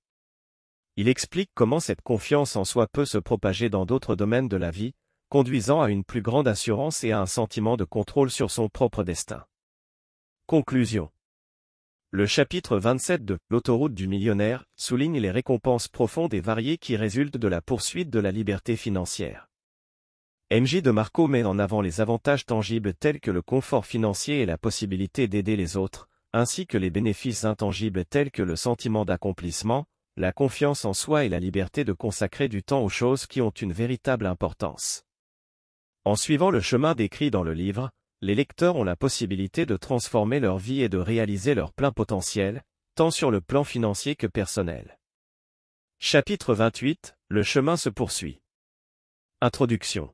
Il explique comment cette confiance en soi peut se propager dans d'autres domaines de la vie, conduisant à une plus grande assurance et à un sentiment de contrôle sur son propre destin. Conclusion. Le chapitre 27 de L'autoroute du millionnaire souligne les récompenses profondes et variées qui résultent de la poursuite de la liberté financière. M.J. DeMarco met en avant les avantages tangibles tels que le confort financier et la possibilité d'aider les autres, ainsi que les bénéfices intangibles tels que le sentiment d'accomplissement, la confiance en soi et la liberté de consacrer du temps aux choses qui ont une véritable importance. En suivant le chemin décrit dans le livre, les lecteurs ont la possibilité de transformer leur vie et de réaliser leur plein potentiel, tant sur le plan financier que personnel. Chapitre 28, le chemin se poursuit. Introduction.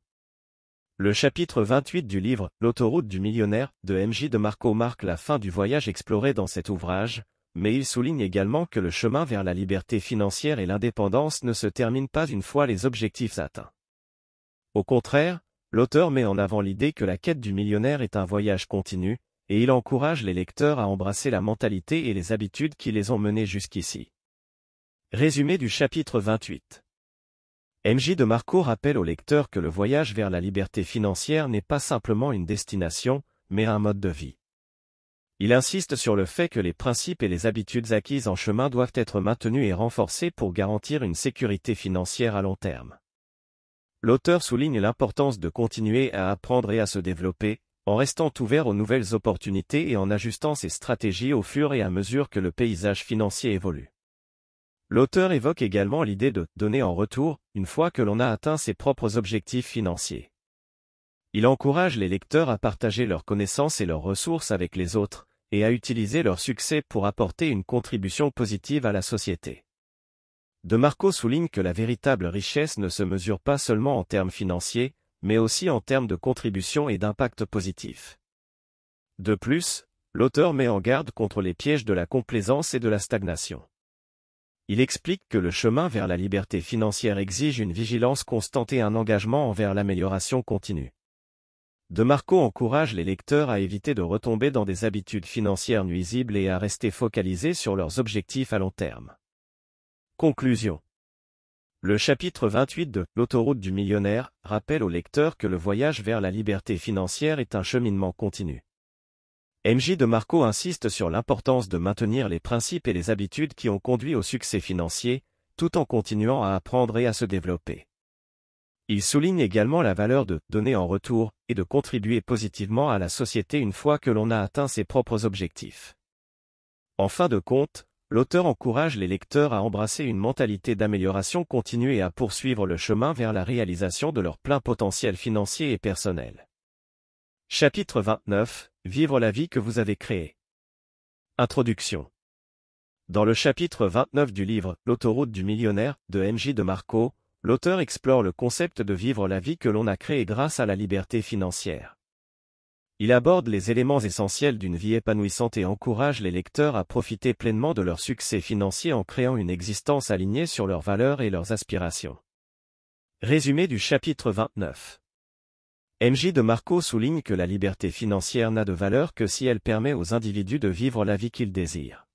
Le chapitre 28 du livre « L'autoroute du millionnaire » de M.J. DeMarco marque la fin du voyage exploré dans cet ouvrage, mais il souligne également que le chemin vers la liberté financière et l'indépendance ne se termine pas une fois les objectifs atteints. Au contraire, l'auteur met en avant l'idée que la quête du millionnaire est un voyage continu, et il encourage les lecteurs à embrasser la mentalité et les habitudes qui les ont menés jusqu'ici. Résumé du chapitre 28. M.J. DeMarco rappelle aux lecteurs que le voyage vers la liberté financière n'est pas simplement une destination, mais un mode de vie. Il insiste sur le fait que les principes et les habitudes acquises en chemin doivent être maintenus et renforcés pour garantir une sécurité financière à long terme. L'auteur souligne l'importance de continuer à apprendre et à se développer, en restant ouvert aux nouvelles opportunités et en ajustant ses stratégies au fur et à mesure que le paysage financier évolue. L'auteur évoque également l'idée de « donner en retour » une fois que l'on a atteint ses propres objectifs financiers. Il encourage les lecteurs à partager leurs connaissances et leurs ressources avec les autres, et à utiliser leur succès pour apporter une contribution positive à la société. DeMarco souligne que la véritable richesse ne se mesure pas seulement en termes financiers, mais aussi en termes de contribution et d'impact positif. De plus, l'auteur met en garde contre les pièges de la complaisance et de la stagnation. Il explique que le chemin vers la liberté financière exige une vigilance constante et un engagement envers l'amélioration continue. DeMarco encourage les lecteurs à éviter de retomber dans des habitudes financières nuisibles et à rester focalisés sur leurs objectifs à long terme. Conclusion. Le chapitre 28 de L'autoroute du millionnaire rappelle aux lecteurs que le voyage vers la liberté financière est un cheminement continu. M.J. DeMarco insiste sur l'importance de maintenir les principes et les habitudes qui ont conduit au succès financier, tout en continuant à apprendre et à se développer. Il souligne également la valeur de « donner en retour » et de contribuer positivement à la société une fois que l'on a atteint ses propres objectifs. En fin de compte, l'auteur encourage les lecteurs à embrasser une mentalité d'amélioration continue et à poursuivre le chemin vers la réalisation de leur plein potentiel financier et personnel. Chapitre 29 – Vivre la vie que vous avez créée. Introduction. Dans le chapitre 29 du livre « L'autoroute du millionnaire » de M.J. DeMarco, l'auteur explore le concept de vivre la vie que l'on a créée grâce à la liberté financière. Il aborde les éléments essentiels d'une vie épanouissante et encourage les lecteurs à profiter pleinement de leur succès financier en créant une existence alignée sur leurs valeurs et leurs aspirations. Résumé du chapitre 29. M.J. DeMarco souligne que la liberté financière n'a de valeur que si elle permet aux individus de vivre la vie qu'ils désirent.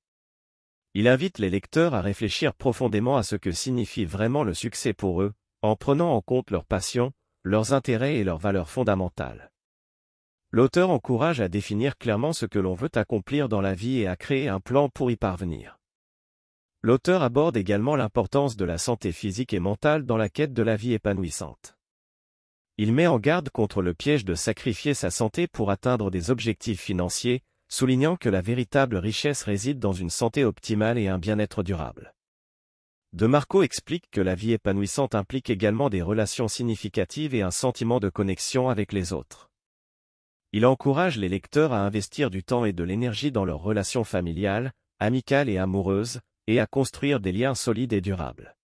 Il invite les lecteurs à réfléchir profondément à ce que signifie vraiment le succès pour eux, en prenant en compte leurs passions, leurs intérêts et leurs valeurs fondamentales. L'auteur encourage à définir clairement ce que l'on veut accomplir dans la vie et à créer un plan pour y parvenir. L'auteur aborde également l'importance de la santé physique et mentale dans la quête de la vie épanouissante. Il met en garde contre le piège de sacrifier sa santé pour atteindre des objectifs financiers, soulignant que la véritable richesse réside dans une santé optimale et un bien-être durable. DeMarco explique que la vie épanouissante implique également des relations significatives et un sentiment de connexion avec les autres. Il encourage les lecteurs à investir du temps et de l'énergie dans leurs relations familiales, amicales et amoureuses, et à construire des liens solides et durables.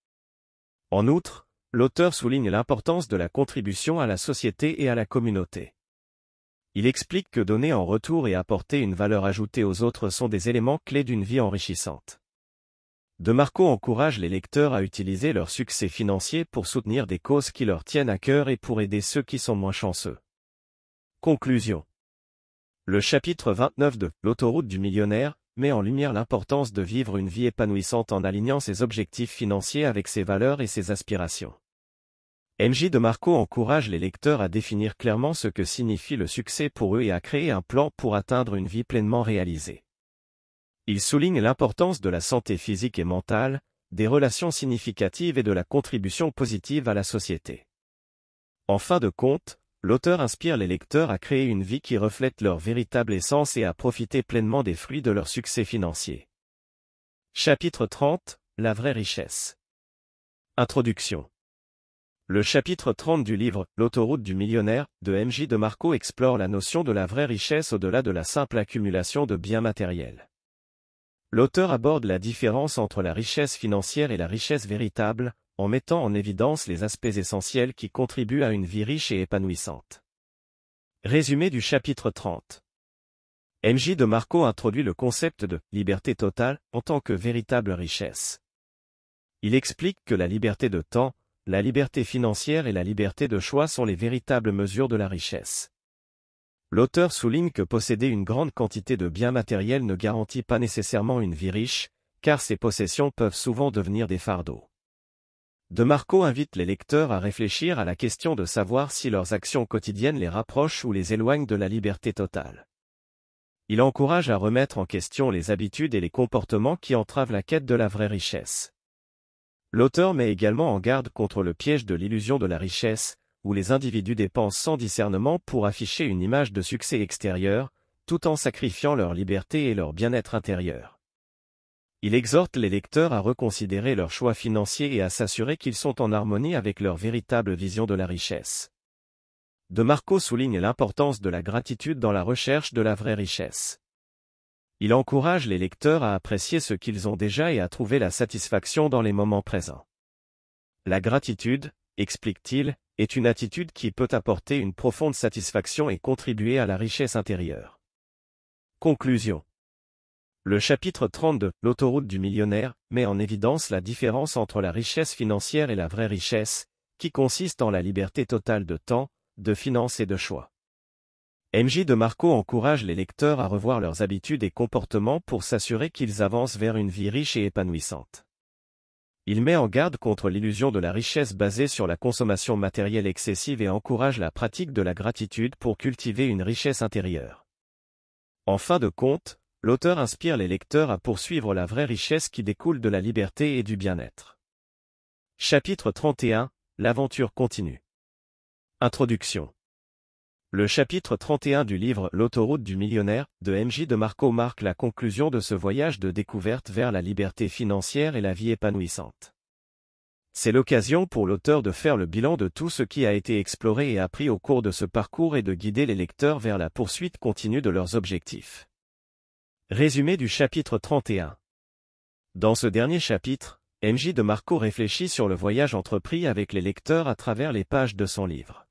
En outre, l'auteur souligne l'importance de la contribution à la société et à la communauté. Il explique que donner en retour et apporter une valeur ajoutée aux autres sont des éléments clés d'une vie enrichissante. DeMarco encourage les lecteurs à utiliser leur succès financier pour soutenir des causes qui leur tiennent à cœur et pour aider ceux qui sont moins chanceux. Conclusion. Le chapitre 29 de L'autoroute du millionnaire met en lumière l'importance de vivre une vie épanouissante en alignant ses objectifs financiers avec ses valeurs et ses aspirations. MJ DeMarco encourage les lecteurs à définir clairement ce que signifie le succès pour eux et à créer un plan pour atteindre une vie pleinement réalisée. Il souligne l'importance de la santé physique et mentale, des relations significatives et de la contribution positive à la société. En fin de compte, l'auteur inspire les lecteurs à créer une vie qui reflète leur véritable essence et à profiter pleinement des fruits de leur succès financier. Chapitre 30, La vraie richesse. Introduction. Le chapitre 30 du livre « L'autoroute du millionnaire » de MJ DeMarco explore la notion de la vraie richesse au-delà de la simple accumulation de biens matériels. L'auteur aborde la différence entre la richesse financière et la richesse véritable, en mettant en évidence les aspects essentiels qui contribuent à une vie riche et épanouissante. Résumé du chapitre 30. MJ DeMarco introduit le concept de « liberté totale » en tant que véritable richesse. Il explique que la liberté de temps, la liberté financière et la liberté de choix sont les véritables mesures de la richesse. L'auteur souligne que posséder une grande quantité de biens matériels ne garantit pas nécessairement une vie riche, car ces possessions peuvent souvent devenir des fardeaux. DeMarco invite les lecteurs à réfléchir à la question de savoir si leurs actions quotidiennes les rapprochent ou les éloignent de la liberté totale. Il encourage à remettre en question les habitudes et les comportements qui entravent la quête de la vraie richesse. L'auteur met également en garde contre le piège de l'illusion de la richesse, où les individus dépensent sans discernement pour afficher une image de succès extérieur, tout en sacrifiant leur liberté et leur bien-être intérieur. Il exhorte les lecteurs à reconsidérer leurs choix financiers et à s'assurer qu'ils sont en harmonie avec leur véritable vision de la richesse. DeMarco souligne l'importance de la gratitude dans la recherche de la vraie richesse. Il encourage les lecteurs à apprécier ce qu'ils ont déjà et à trouver la satisfaction dans les moments présents. La gratitude, explique-t-il, est une attitude qui peut apporter une profonde satisfaction et contribuer à la richesse intérieure. Conclusion. Le chapitre 30 de L'autoroute du millionnaire met en évidence la différence entre la richesse financière et la vraie richesse, qui consiste en la liberté totale de temps, de finances et de choix. MJ DeMarco encourage les lecteurs à revoir leurs habitudes et comportements pour s'assurer qu'ils avancent vers une vie riche et épanouissante. Il met en garde contre l'illusion de la richesse basée sur la consommation matérielle excessive et encourage la pratique de la gratitude pour cultiver une richesse intérieure. En fin de compte, l'auteur inspire les lecteurs à poursuivre la vraie richesse qui découle de la liberté et du bien-être. Chapitre 31, L'aventure continue. Introduction. Le chapitre 31 du livre L'autoroute du millionnaire de MJ DeMarco marque la conclusion de ce voyage de découverte vers la liberté financière et la vie épanouissante. C'est l'occasion pour l'auteur de faire le bilan de tout ce qui a été exploré et appris au cours de ce parcours et de guider les lecteurs vers la poursuite continue de leurs objectifs. Résumé du chapitre 31. Dans ce dernier chapitre, MJ DeMarco réfléchit sur le voyage entrepris avec les lecteurs à travers les pages de son livre.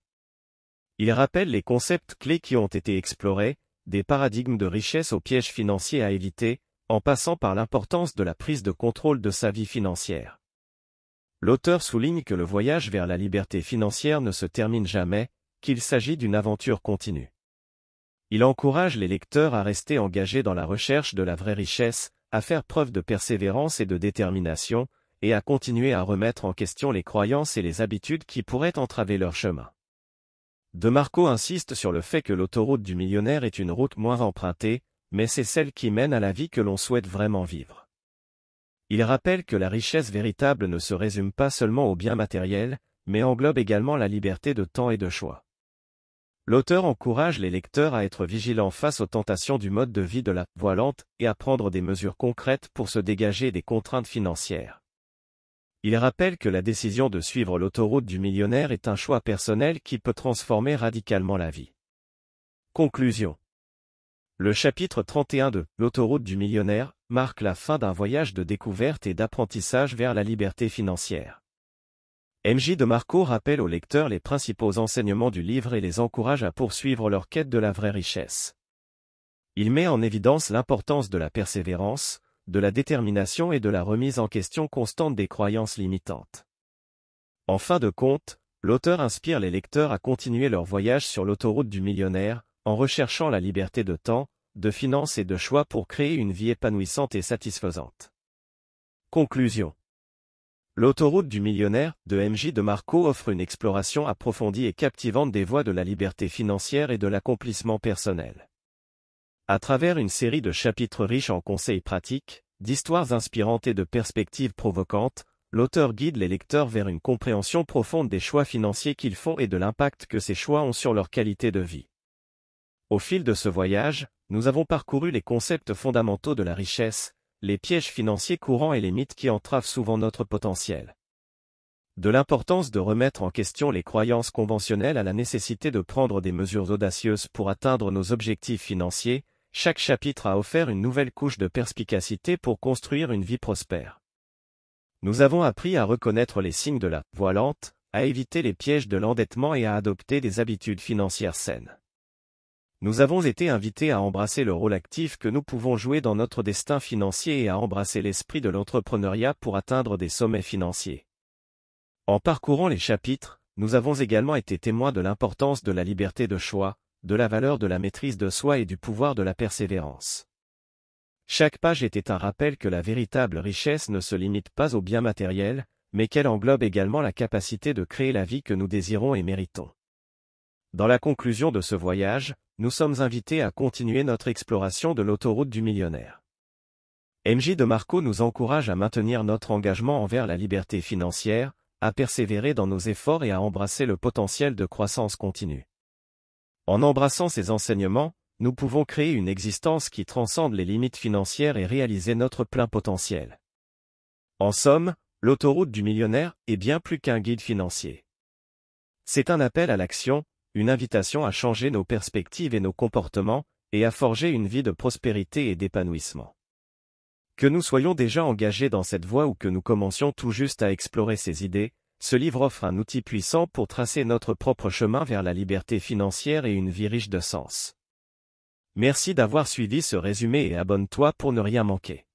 Il rappelle les concepts clés qui ont été explorés, des paradigmes de richesse aux pièges financiers à éviter, en passant par l'importance de la prise de contrôle de sa vie financière. L'auteur souligne que le voyage vers la liberté financière ne se termine jamais, qu'il s'agit d'une aventure continue. Il encourage les lecteurs à rester engagés dans la recherche de la vraie richesse, à faire preuve de persévérance et de détermination, et à continuer à remettre en question les croyances et les habitudes qui pourraient entraver leur chemin. DeMarco insiste sur le fait que l'autoroute du millionnaire est une route moins empruntée, mais c'est celle qui mène à la vie que l'on souhaite vraiment vivre. Il rappelle que la richesse véritable ne se résume pas seulement aux biens matériels, mais englobe également la liberté de temps et de choix. L'auteur encourage les lecteurs à être vigilants face aux tentations du mode de vie de la voie lente et à prendre des mesures concrètes pour se dégager des contraintes financières. Il rappelle que la décision de suivre l'autoroute du millionnaire est un choix personnel qui peut transformer radicalement la vie. Conclusion. Le chapitre 31 de L'autoroute du millionnaire marque la fin d'un voyage de découverte et d'apprentissage vers la liberté financière. MJ DeMarco rappelle aux lecteurs les principaux enseignements du livre et les encourage à poursuivre leur quête de la vraie richesse. Il met en évidence l'importance de la persévérance, de la détermination et de la remise en question constante des croyances limitantes. En fin de compte, l'auteur inspire les lecteurs à continuer leur voyage sur l'autoroute du millionnaire, en recherchant la liberté de temps, de finances et de choix pour créer une vie épanouissante et satisfaisante. Conclusion. L'autoroute du millionnaire, de M.J. DeMarco offre une exploration approfondie et captivante des voies de la liberté financière et de l'accomplissement personnel. À travers une série de chapitres riches en conseils pratiques, d'histoires inspirantes et de perspectives provocantes, l'auteur guide les lecteurs vers une compréhension profonde des choix financiers qu'ils font et de l'impact que ces choix ont sur leur qualité de vie. Au fil de ce voyage, nous avons parcouru les concepts fondamentaux de la richesse, les pièges financiers courants et les mythes qui entravent souvent notre potentiel. De l'importance de remettre en question les croyances conventionnelles à la nécessité de prendre des mesures audacieuses pour atteindre nos objectifs financiers, chaque chapitre a offert une nouvelle couche de perspicacité pour construire une vie prospère. Nous avons appris à reconnaître les signes de la voie lente, à éviter les pièges de l'endettement et à adopter des habitudes financières saines. Nous avons été invités à embrasser le rôle actif que nous pouvons jouer dans notre destin financier et à embrasser l'esprit de l'entrepreneuriat pour atteindre des sommets financiers. En parcourant les chapitres, nous avons également été témoins de l'importance de la liberté de choix, de la valeur de la maîtrise de soi et du pouvoir de la persévérance. Chaque page était un rappel que la véritable richesse ne se limite pas aux biens matériels, mais qu'elle englobe également la capacité de créer la vie que nous désirons et méritons. Dans la conclusion de ce voyage, nous sommes invités à continuer notre exploration de l'autoroute du millionnaire. M.J. DeMarco nous encourage à maintenir notre engagement envers la liberté financière, à persévérer dans nos efforts et à embrasser le potentiel de croissance continue. En embrassant ces enseignements, nous pouvons créer une existence qui transcende les limites financières et réaliser notre plein potentiel. En somme, l'autoroute du millionnaire est bien plus qu'un guide financier. C'est un appel à l'action, une invitation à changer nos perspectives et nos comportements, et à forger une vie de prospérité et d'épanouissement. Que nous soyons déjà engagés dans cette voie ou que nous commencions tout juste à explorer ces idées, ce livre offre un outil puissant pour tracer notre propre chemin vers la liberté financière et une vie riche de sens. Merci d'avoir suivi ce résumé et abonne-toi pour ne rien manquer.